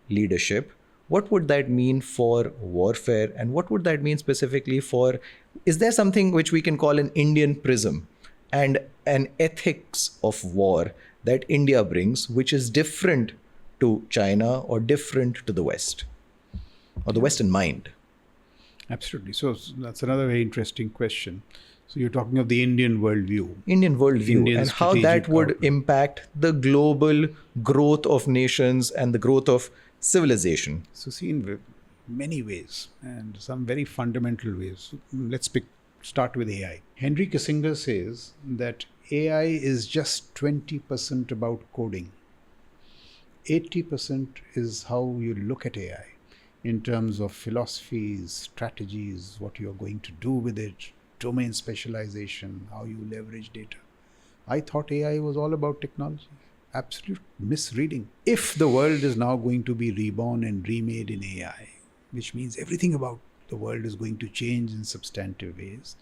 leadership, what would that mean for warfare, and what would that mean specifically for, is there something which we can call an Indian prism and an ethics of war that India brings, which is different to China or different to the West or the Western mind? Absolutely. So that's another very interesting question. So you're talking of the Indian worldview. Indian worldview, Indian and how that strategic would outlook. impact the global growth of nations and the growth of civilization. So see, in many ways, and some very fundamental ways. Let's start with AI. Henry Kissinger says that AI is just 20% about coding. 80% is how you look at AI in terms of philosophies, strategies, what you're going to do with it, domain specialization, how you leverage data. I thought AI was all about technology. Absolute misreading. If the world is now going to be reborn and remade in AI, which means everything about the world is going to change in substantive ways,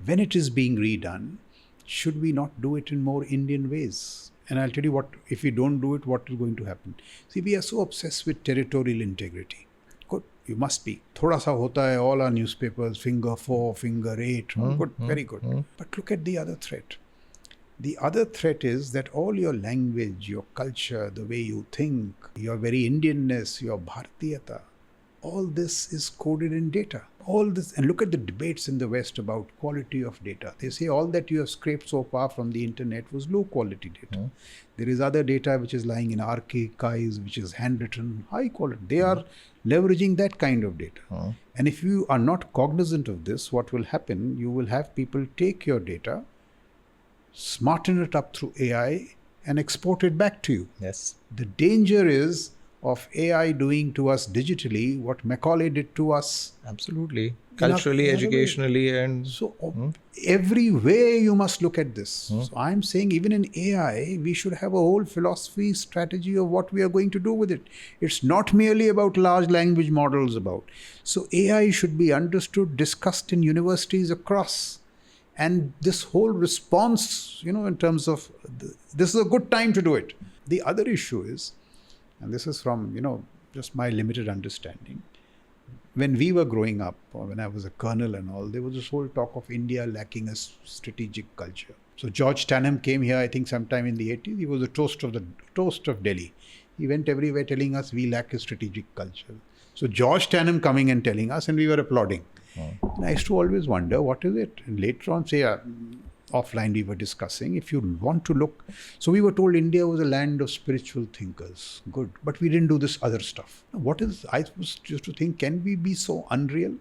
when it is being redone, should we not do it in more Indian ways? And I'll tell you what, if we don't do it, what is going to happen? See, we are so obsessed with territorial integrity. Good, you must be. Thoda sa hota hai, all our newspapers, finger 4, finger 8. Good, very good. But look at the other threat. The other threat is that all your language, your culture, the way you think, your very Indianness, your Bharatiyata, all this is coded in data. All this, and look at the debates in the West about quality of data. They say all that you have scraped so far from the internet was low quality data. There is other data which is lying in archives, which is handwritten, high quality. They are leveraging that kind of data. And if you are not cognizant of this, what will happen? You will have people take your data, smarten it up through AI, and export it back to you. Yes. The danger is of AI doing to us digitally what Macaulay did to us. Absolutely. Culturally, educationally, and so every way you must look at this. So I'm saying even in AI, we should have a whole philosophy, strategy of what we are going to do with it. It's not merely about large language models about. So AI should be understood, discussed in universities across. And this whole response, in terms of, this is a good time to do it. The other issue is, and this is from, just my limited understanding. When we were growing up, or when I was a colonel and all, there was this whole talk of India lacking a strategic culture. So George Stanham came here, I think sometime in the 80s. He was the toast of Delhi. He went everywhere telling us we lack a strategic culture. So George Stanham coming and telling us, and we were applauding. And I used to always wonder, what is it? And later on, say, offline we were discussing, if you want to look, so we were told India was a land of spiritual thinkers. Good. But we didn't do this other stuff. What is, I was used to think, can we be so unreal?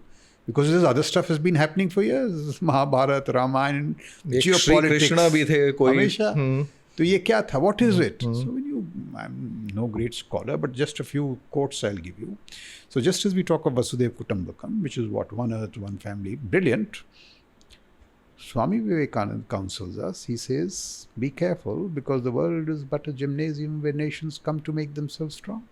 Because this other stuff has been happening for years. Mahabharata, Ramayana, geopolitics. Krishna bhi the koi. Hamesha. So ye kya tha? What is it? So when I'm no great scholar, but just a few quotes I'll give you. So just as we talk of Vasudhaiva Kutumbakam, which is what, one earth, one family, brilliant. Swami Vivekananda counsels us. He says, be careful, because the world is but a gymnasium where nations come to make themselves strong.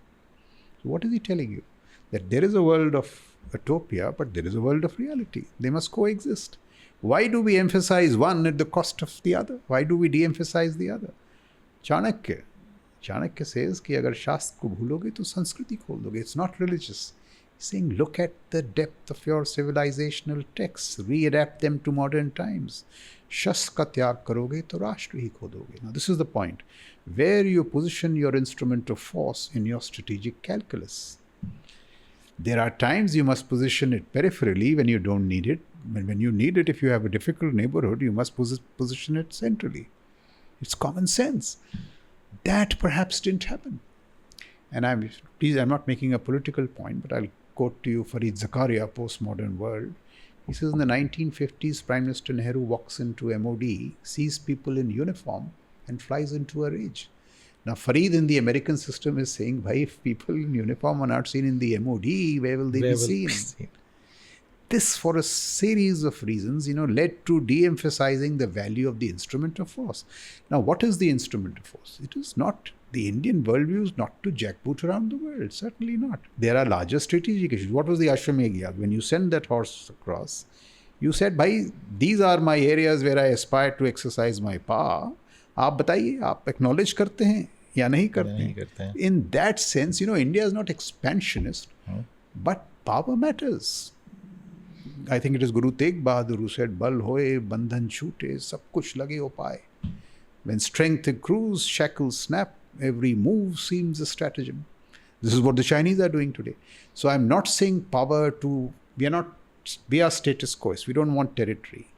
So what is he telling you? That there is a world of utopia, but there is a world of reality. They must coexist. Why do we emphasize one at the cost of the other? Why do we de-emphasize the other? Chanakya says कि अगर शास्त्र को भूलोगे तो संस्कृति खोल दोगे. It's not religious. He's saying, look at the depth of your civilizational texts, readapt them to modern times. Shastra का त्याग करोगे तो राष्ट्र ही खो दोगे. Now this is the point. Where you position your instrument of force in your strategic calculus. There are times you must position it peripherally when you don't need it. When you need it, if you have a difficult neighborhood, you must position it centrally. It's common sense. That perhaps didn't happen. And I'm not making a political point, but I'll quote to you Fareed Zakaria, Postmodern World. He says in the 1950s, Prime Minister Nehru walks into MOD, sees people in uniform, and flies into a rage. Now, Fareed in the American system is saying, why, if people in uniform are not seen in the MOD, where will they be seen? This, for a series of reasons, led to de-emphasizing the value of the instrument of force. Now, what is the instrument of force? It is not, the Indian worldview is not to jackboot around the world. Certainly not. There are larger strategic issues. What was the Ashwamedh Yag? When you send that horse across, you said, bhai, these are my areas where I aspire to exercise my power. आप बताइए, आप acknowledge करते हैं या नहीं करते हैं? In that sense, India is not expansionist, but power matters. I think it is Guru Tegh Bahadur who said, Bal hoye, bandhan chhoote, sab kuch lage upaay. When strength accrues, shackles snap, every move seems a stratagem. This is what the Chinese are doing today. So I'm not saying power we are status quo. We don't want territory.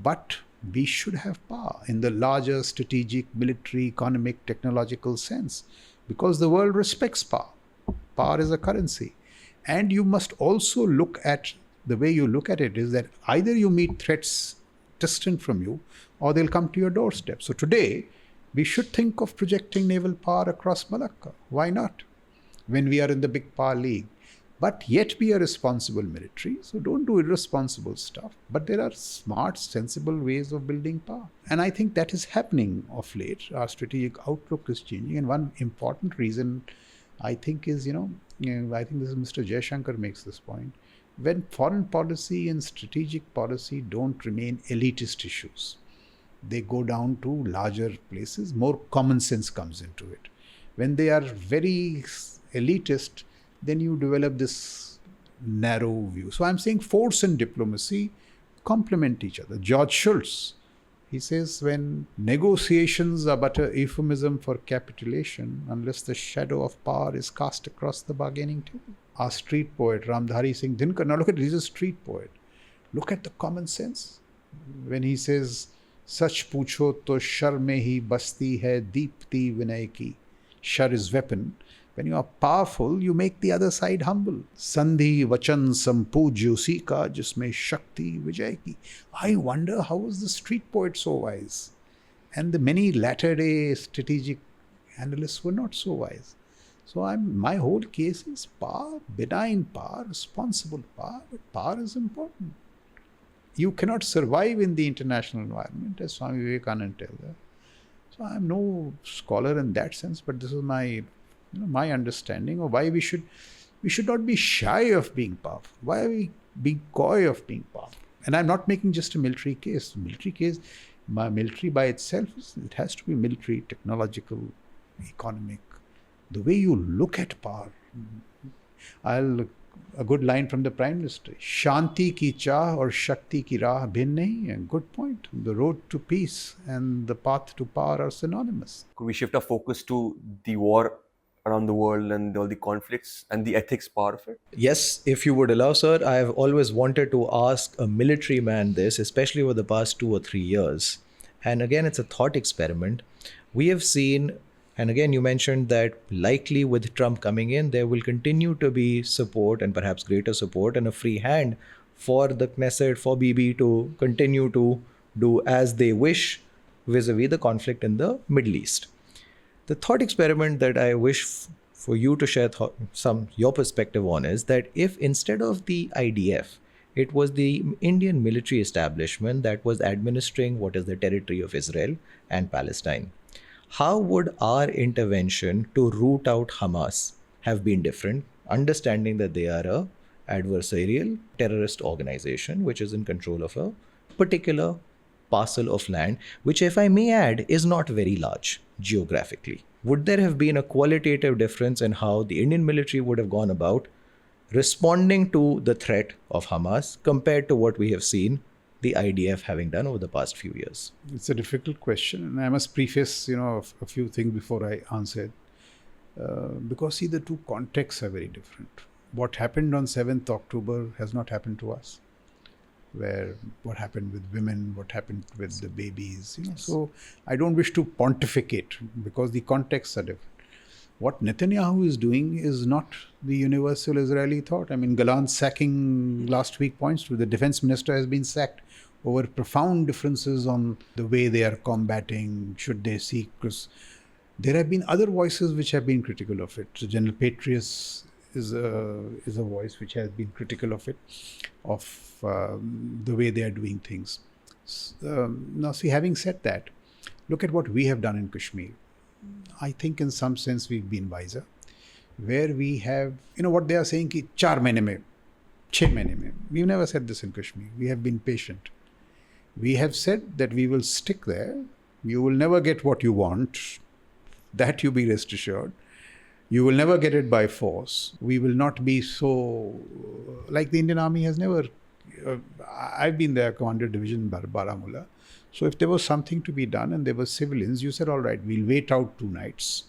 But we should have power in the larger strategic, military, economic, technological sense, because the world respects power. Power is a currency. And you must also look at, the way you look at it is that either you meet threats distant from you, or they'll come to your doorstep. So today, we should think of projecting naval power across Malacca. Why not? When we are in the big power league. But yet be a responsible military. So don't do irresponsible stuff. But there are smart, sensible ways of building power. And I think that is happening of late. Our strategic outlook is changing. And one important reason, I think, is, I think this is Mr. Jaishankar makes this point. When foreign policy and strategic policy don't remain elitist issues, they go down to larger places, more common sense comes into it. When they are very elitist, then you develop this narrow view. So I'm saying force and diplomacy complement each other. George Shultz, he says, when negotiations are but a euphemism for capitulation, unless the shadow of power is cast across the bargaining table. Our street poet, Ramdhari Singh Dinkar, now look at, he's a street poet. Look at the common sense. When he says, Sach pucho to shar mein hi basti hai deepti vinay ki. Shar is weapon. When you are powerful, you make the other side humble. Sandhi vachan sampuj usi ka jisme shakti vijay ki. I wonder, how was the street poet so wise? And the many latter-day strategic analysts were not so wise. So my whole case is power, benign power, responsible power, but power is important. You cannot survive in the international environment, as Swami Vivekananda tells us. So I'm no scholar in that sense, but this is my understanding of why we should not be shy of being powerful. Why are we being coy of being powerful? And I'm not making just a military case. My military by itself, it has to be military, technological, economic. The way you look at power. A good line from the Prime Minister. Shanti ki chaah aur shakti ki raah bhin nahi hai. Good point. The road to peace and the path to power are synonymous. Could we shift our focus to the war around the world and all the conflicts and the ethics part of it? Yes, if you would allow, sir. I have always wanted to ask a military man this, especially over the past 2 or 3 years. And again, it's a thought experiment. We have seen, and again, you mentioned that likely with Trump coming in, there will continue to be support and perhaps greater support and a free hand for the Knesset, for Bibi to continue to do as they wish vis-a-vis the conflict in the Middle East. The thought experiment that I wish for you to share your perspective on is that if instead of the IDF, it was the Indian military establishment that was administering what is the territory of Israel and Palestine, how would our intervention to root out Hamas have been different, understanding that they are a adversarial terrorist organization which is in control of a particular parcel of land, which, if I may add, is not very large geographically? Would there have been a qualitative difference in how the Indian military would have gone about responding to the threat of Hamas compared to what we have seen the IDF having done over the past few years? It's a difficult question, and I must preface, a few things before I answer it. Because, see, the two contexts are very different. What happened on 7th October has not happened to us. Where what happened with women, what happened with the babies, So I don't wish to pontificate because the contexts are different. What Netanyahu is doing is not the universal Israeli thought. I mean, Gallant's sacking last week points to the defense minister has been sacked over profound differences on the way they are combating, should they seek. Because there have been other voices which have been critical of it. So General Patrius is a voice which has been critical of it, of the way they are doing things. Now, see, having said that, look at what we have done in Kashmir. I think in some sense we've been wiser, where we have, what they are saying, ki 4 mahine mein, 6 mahine mein. We've never said this in Kashmir. We have been patient. We have said that we will stick there. You will never get what you want. That you be rest assured. You will never get it by force. We will not be so, like the Indian Army has never, I've been there, Commander Division Baramulla. So if there was something to be done and there were civilians, you said, all right, we'll wait out 2 nights.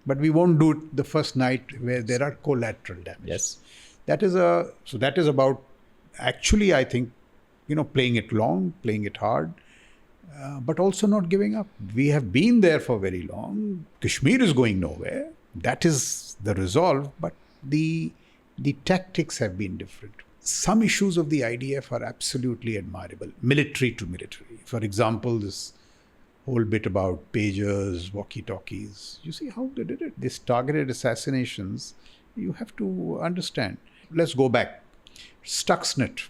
But we won't do it the first night where there are collateral damage. Yes. That is about, actually, I think, playing it long, playing it hard, but also not giving up. We have been there for very long. Kashmir is going nowhere. That is the resolve, but the tactics have been different. Some issues of the IDF are absolutely admirable, military to military. For example, this whole bit about pagers, walkie-talkies. You see how they did it? These targeted assassinations, you have to understand. Let's go back. Stuxnet.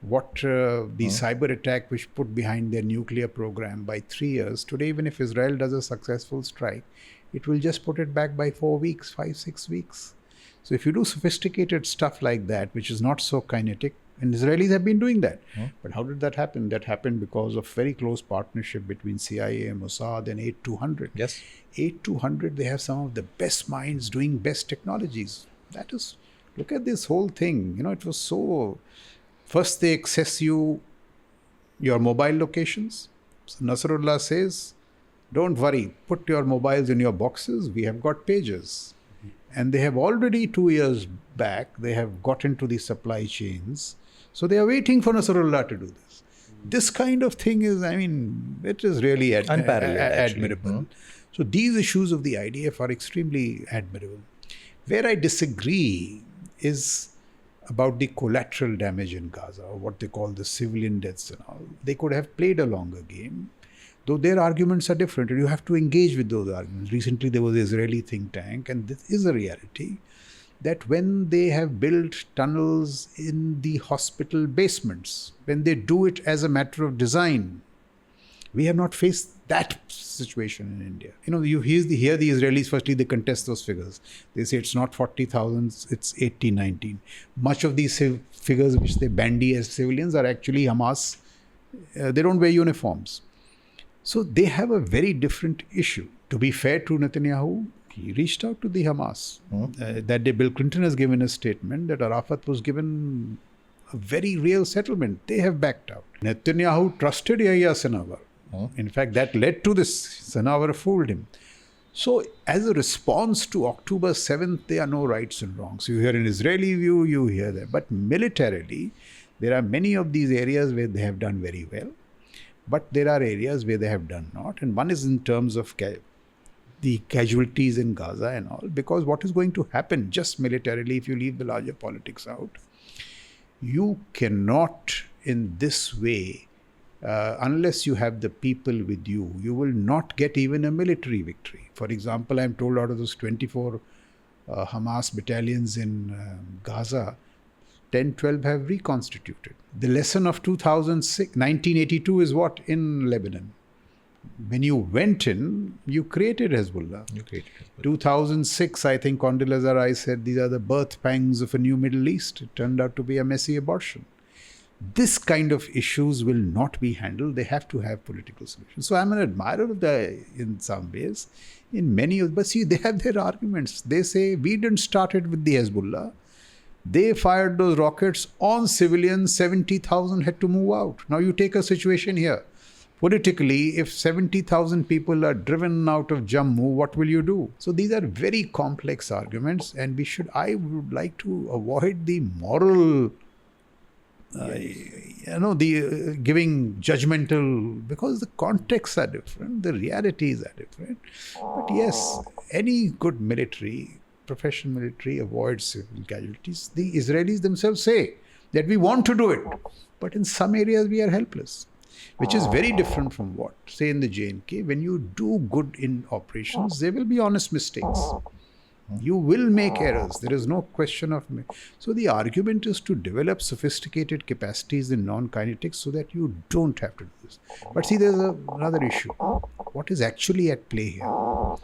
What the cyber attack which put behind their nuclear program by 3 years. Today, even if Israel does a successful strike, it will just put it back by 4 weeks, 5-6 weeks. So if you do sophisticated stuff like that, which is not so kinetic, and Israelis have been doing that. But how did that happen? That happened because of very close partnership between CIA and Mossad and 8200. Yes. 8200, they have some of the best minds doing best technologies. That is, look at this whole thing. It was so, first they access your mobile locations. So Nasrullah says, don't worry, put your mobiles in your boxes. We have got pagers. And they have already 2 years back, they have got into the supply chains. So they are waiting for Nasrullah to do this. This kind of thing is, it is really unparalleled, admirable. So these issues of the IDF are extremely admirable. Where I disagree is about the collateral damage in Gaza, or what they call the civilian deaths and all. They could have played a longer game, though their arguments are different, and you have to engage with those arguments. Recently, there was an Israeli think tank, and this is a reality, that when they have built tunnels in the hospital basements, when they do it as a matter of design, we have not faced that situation in India. You hear the Israelis, firstly, they contest those figures. They say it's not 40,000, it's 18, 19. Much of these figures which they bandy as civilians are actually Hamas. They don't wear uniforms. So they have a very different issue. To be fair to Netanyahu, he reached out to the Hamas. That day, Bill Clinton has given a statement that Arafat was given a very real settlement. They have backed out. Netanyahu trusted Yahya Sinawar. In fact, that led to this. Sinawar fooled him. So as a response to October 7th, there are no rights and wrongs. You hear an Israeli view, you hear that. But militarily, there are many of these areas where they have done very well. But there are areas where they have done not. And one is in terms of the casualties in Gaza and all. Because what is going to happen just militarily, if you leave the larger politics out, you cannot in this way, unless you have the people with you, you will not get even a military victory. For example, I'm told out of those 24 Hamas battalions in Gaza, 10, 12 have reconstituted. The lesson of 1982 is what in Lebanon? When you went in, you created Hezbollah. 2006, I think Condoleezza Rice said, these are the birth pangs of a new Middle East. It turned out to be a messy abortion. This kind of issues will not be handled. They have to have political solutions. So I'm an admirer of in some ways. But see, they have their arguments. They say, we didn't start it with the Hezbollah. They fired those rockets on civilians. 70,000 had to move out. Now you take a situation here. Politically, if 70,000 people are driven out of Jammu, what will you do? So these are very complex arguments, and I would like to avoid the moral, giving judgmental, because the contexts are different, the realities are different. But yes, any good military, professional military avoids civil casualties. The Israelis themselves say that we want to do it, but in some areas we are helpless, which is very different from what, say, in the J&K, when you do good in operations, there will be honest mistakes. You will make errors. There is no question of. So the argument is to develop sophisticated capacities in non-kinetics so that you don't have to do this. But see, there's another issue. What is actually at play here?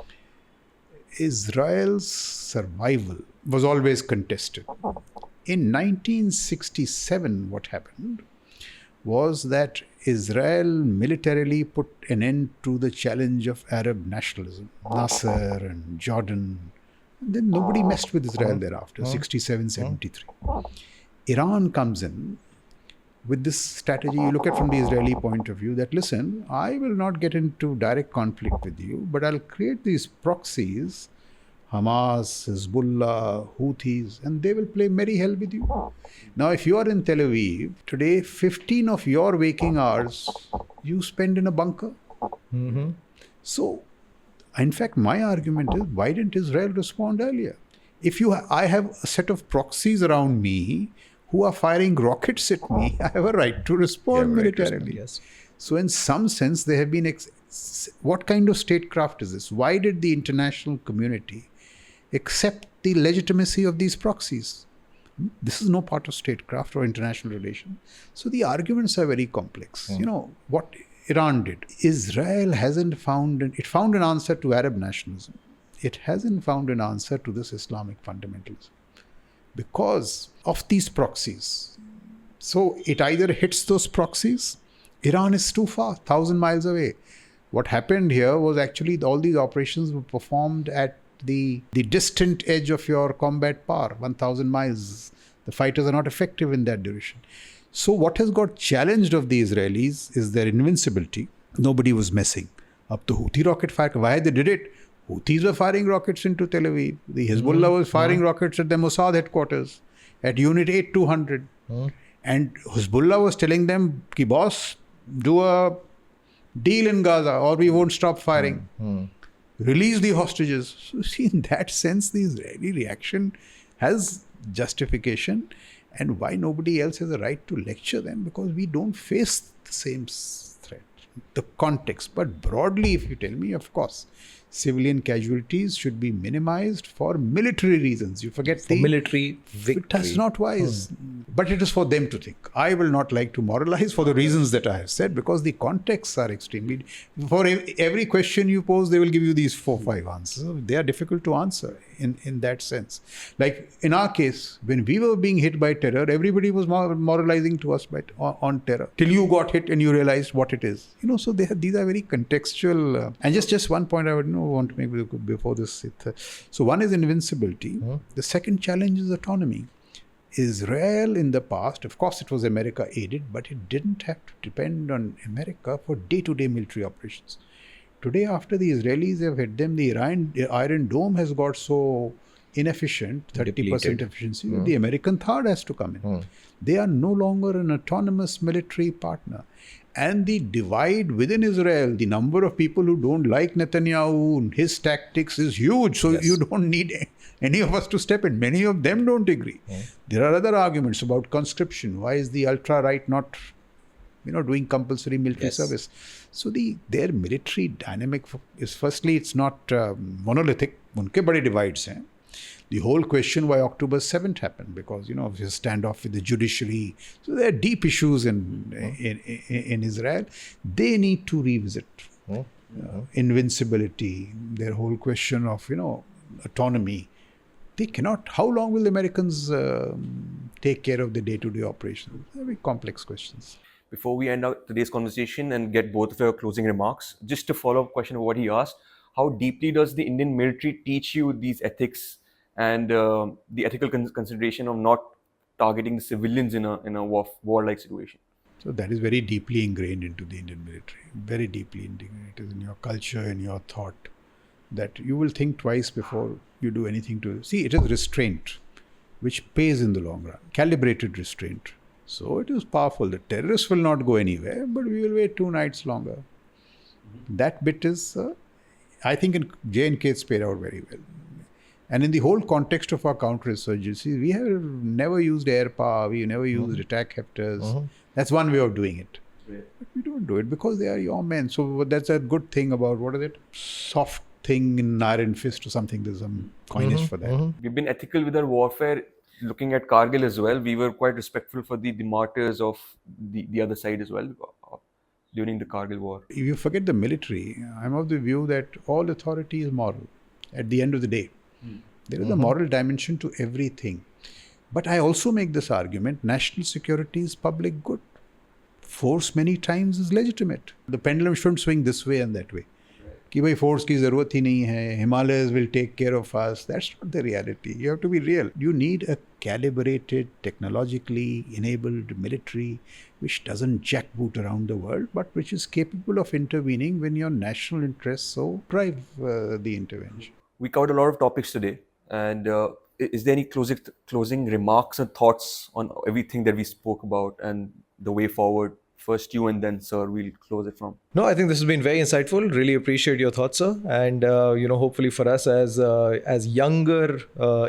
Israel's survival was always contested. In 1967, what happened was that Israel militarily put an end to the challenge of Arab nationalism. Nasser and Jordan. And then nobody messed with Israel thereafter, 67, 73. Iran comes in with this strategy. You look at from the Israeli point of view that, listen, I will not get into direct conflict with you, but I'll create these proxies, Hamas, Hezbollah, Houthis, and they will play merry hell with you. Now, if you are in Tel Aviv, today, 15 of your waking hours you spend in a bunker. So, in fact, my argument is, why didn't Israel respond earlier? I have a set of proxies around me who are firing rockets at me, I have a right to respond militarily. Yes. So in some sense, they have been... what kind of statecraft is this? Why did the international community accept the legitimacy of these proxies? This is no part of statecraft or international relation. So the arguments are very complex. What Iran did. Israel found an answer to Arab nationalism. It hasn't found an answer to this Islamic fundamentalism because of these proxies. So it either hits those proxies. Iran is too far, 1,000 miles away. What happened here was actually all these operations were performed at the distant edge of your combat power, 1,000 miles. The fighters are not effective in that direction. So what has got challenged of the Israelis is their invincibility. Nobody was messing up the Houthi rocket fire. Why they did it? Houthis were firing rockets into Tel Aviv. The Hezbollah was firing rockets at the Mossad headquarters, at Unit 8200. And Hezbollah was telling them, ki boss, do a deal in Gaza or we won't stop firing. Release the hostages. So see, in that sense, the Israeli reaction has justification. And why nobody else has a right to lecture them? Because we don't face the same threat. The context. But broadly, if you tell me, of course, civilian casualties should be minimized for military reasons. You forget military victory. That's not wise. But it is for them to think. I will not like to moralize for the reasons that I have said, because the contexts are extremely... For every question you pose, they will give you these 4-5 answers. They are difficult to answer in that sense. Like in our case, when we were being hit by terror, everybody was moralizing to us on terror. Till you got hit and you realized what it is. So these are very contextual. And just one point I would want to make before this. So one is invincibility. The second challenge is autonomy. Israel in the past, of course it was America aided, but it didn't have to depend on America for day-to-day military operations. Today, after the Israelis have hit them, the Iron Dome has got so inefficient, 30% efficiency, the American third has to come in. They are no longer an autonomous military partner. And the divide within Israel, the number of people who don't like Netanyahu, his tactics is huge. So you don't need any of us to step in. Many of them don't agree. There are other arguments about conscription. Why is the ultra-right not doing compulsory military service? So their military dynamic is, firstly, it's not monolithic. Unke bade divides hain. The whole question why October 7th happened, because, of his standoff with the judiciary. So there are deep issues in Israel. They need to revisit invincibility, their whole question of, autonomy. They cannot. How long will the Americans take care of the day-to-day operations? Very complex questions. Before we end out today's conversation and get both of your closing remarks, just a follow-up question of what he asked, how deeply does the Indian military teach you these ethics and the ethical consideration of not targeting civilians in a warlike situation? So that is very deeply ingrained into the Indian military. Very deeply ingrained. It is in your culture, in your thought, that you will think twice before you do anything to... See, it is restraint, which pays in the long run. Calibrated restraint. So it is powerful. The terrorists will not go anywhere, but we will wait 2 nights longer. That bit is, I think in J&K it's paid out very well. And in the whole context of our counterinsurgency, we have never used air power, we never used attack hepters. That's one way of doing it. But we don't do it because they are your men. So that's a good thing about, what is it? Soft thing in iron fist or something. There's some coinage for that. We've been ethical with our warfare. Looking at Kargil as well, we were quite respectful for the martyrs of the other side as well during the Kargil war. If you forget the military, I'm of the view that all authority is moral at the end of the day. There is a moral dimension to everything. But I also make this argument, national security is public good. Force many times is legitimate. The pendulum shouldn't swing this way and that way. कि भाई force की ज़रूरत ही नहीं है, Himalayas will take care of us. That's not the reality. You have to be real. You need a calibrated, technologically enabled military which doesn't jackboot around the world, but which is capable of intervening when your national interests so drive the intervention. We covered a lot of topics today, and is there any closing remarks and thoughts on everything that we spoke about and the way forward? First you and then, sir, we'll close it from. No, I think this has been very insightful. Really appreciate your thoughts, sir. And, hopefully for us as younger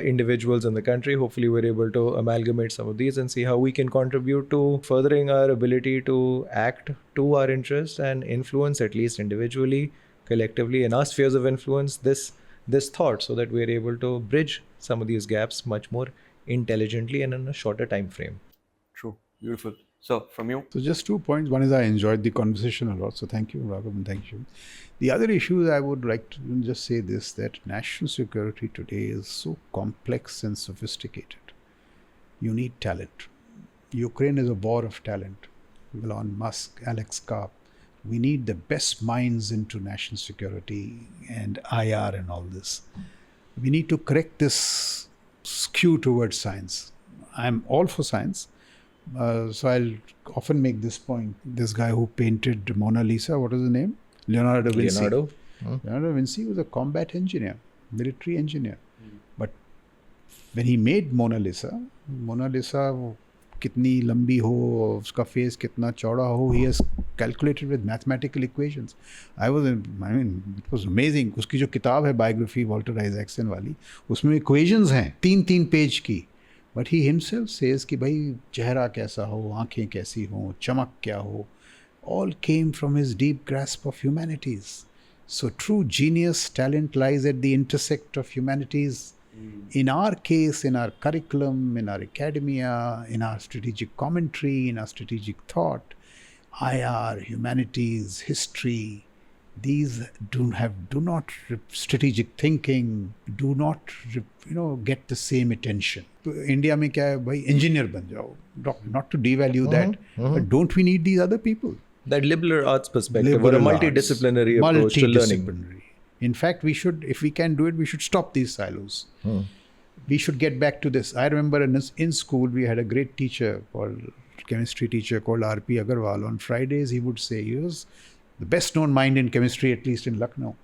individuals in the country, hopefully we're able to amalgamate some of these and see how we can contribute to furthering our ability to act to our interests and influence, at least individually, collectively, in our spheres of influence, this thought, so that we're able to bridge some of these gaps much more intelligently and in a shorter time frame. True. Beautiful. So, from you? So just 2 points. One is I enjoyed the conversation a lot. So thank you, Raghav, and thank you. The other issue I would like to just say this, that national security today is so complex and sophisticated. You need talent. Ukraine is a war of talent. Elon Musk, Alex Karp. We need the best minds into national security and IR and all this. We need to correct this skew towards science. I'm all for science. So I'll often make this point. This guy who painted Mona Lisa, what is his name? Leonardo da Vinci. Leonardo da Vinci was a combat engineer, military engineer. But when he made Mona Lisa कितनी लंबी हो, उसका face कितना चौड़ा हो, he has calculated with mathematical equations. It was amazing. उसकी जो किताब है बायोग्राफी वॉल्टर आइजैक्सन वाली, उसमें equations हैं 3-3 पेज की. But he himself says कि भाई चेहरा कैसा हो, आंखें कैसी हो, चमक क्या हो, all came from his deep grasp of humanities. So true genius, talent lies at the intersect of humanities. In our case, in our curriculum, in our academia, in our strategic commentary, in our strategic thought, IR, humanities, history, these do not strategic thinking, do not get the same attention. India में क्या है भाई, engineer बन जाओ, not to devalue that, but don't we need these other people? That liberal arts perspective, or a multidisciplinary approach to learning. In fact, we should, if we can do it, we should stop these silos. We should get back to this. I remember in school, we had a great teacher, chemistry teacher called R.P. Agarwal. On Fridays, he would say, he was the best known mind in chemistry, at least in Lucknow.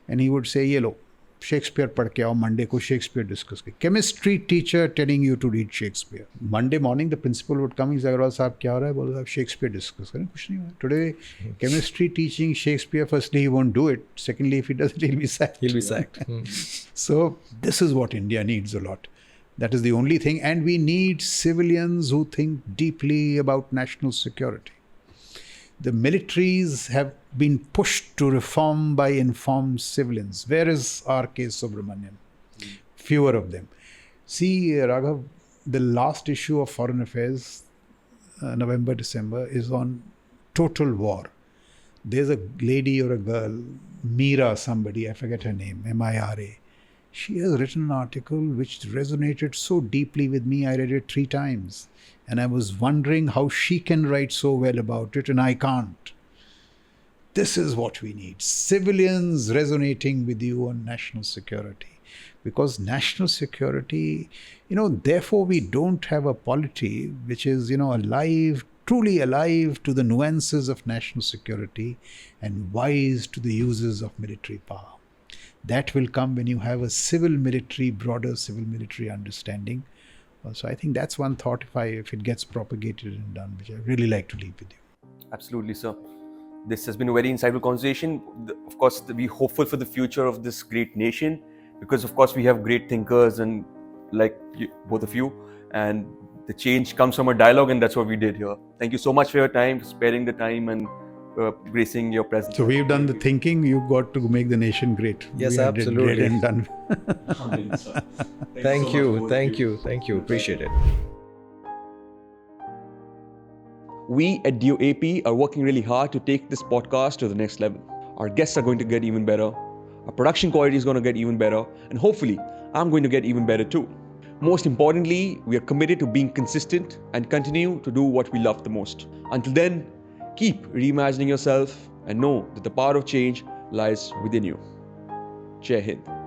And he would say, ye lo, Shakespeare पढ़ के आओ, Monday को Shakespeare discuss के. Chemistry teacher telling you to read Shakespeare. Monday morning, the principal would come, he said, Agarwal साहब क्या हो रहा है? बोलो साहब Shakespeare discuss करें, कुछ नहीं हुआ. Today, chemistry teaching Shakespeare, firstly, he won't do it. Secondly, if he does it, he'll be sacked. He'll be sacked. So, this is what India needs a lot. That is the only thing. And we need civilians who think deeply about national security. The militaries have been pushed to reform by informed civilians. Where is R.K. Subramanian? Fewer of them. See, Raghav, the last issue of Foreign Affairs, November, December, is on total war. There's a lady or a girl, Meera somebody, I forget her name, M-I-R-A. She has written an article which resonated so deeply with me, I read it 3 times. And I was wondering how she can write so well about it, and I can't. This is what we need. Civilians resonating with you on national security. Because national security, therefore we don't have a polity which is, alive truly alive to the nuances of national security and wise to the uses of military power. That will come when you have a broader civil military understanding. So I think that's one thought if it gets propagated and done, which I really like to leave with you. Absolutely, sir. This has been a very insightful conversation. Of course, we're hopeful for the future of this great nation because, of course, we have great thinkers and like both of you, and the change comes from a dialogue, and that's what we did here. Thank you so much for your time, sparing the time and gracing your presence. So we've done the thinking. You've got to make the nation great. Yes, We are absolutely. dead and done. Thank you. Appreciate it. We at DOAP are working really hard to take this podcast to the next level. Our guests are going to get even better. Our production quality is going to get even better. And hopefully, I'm going to get even better too. Most importantly, we are committed to being consistent and continue to do what we love the most. Until then, keep reimagining yourself and know that the power of change lies within you. Jai Hind.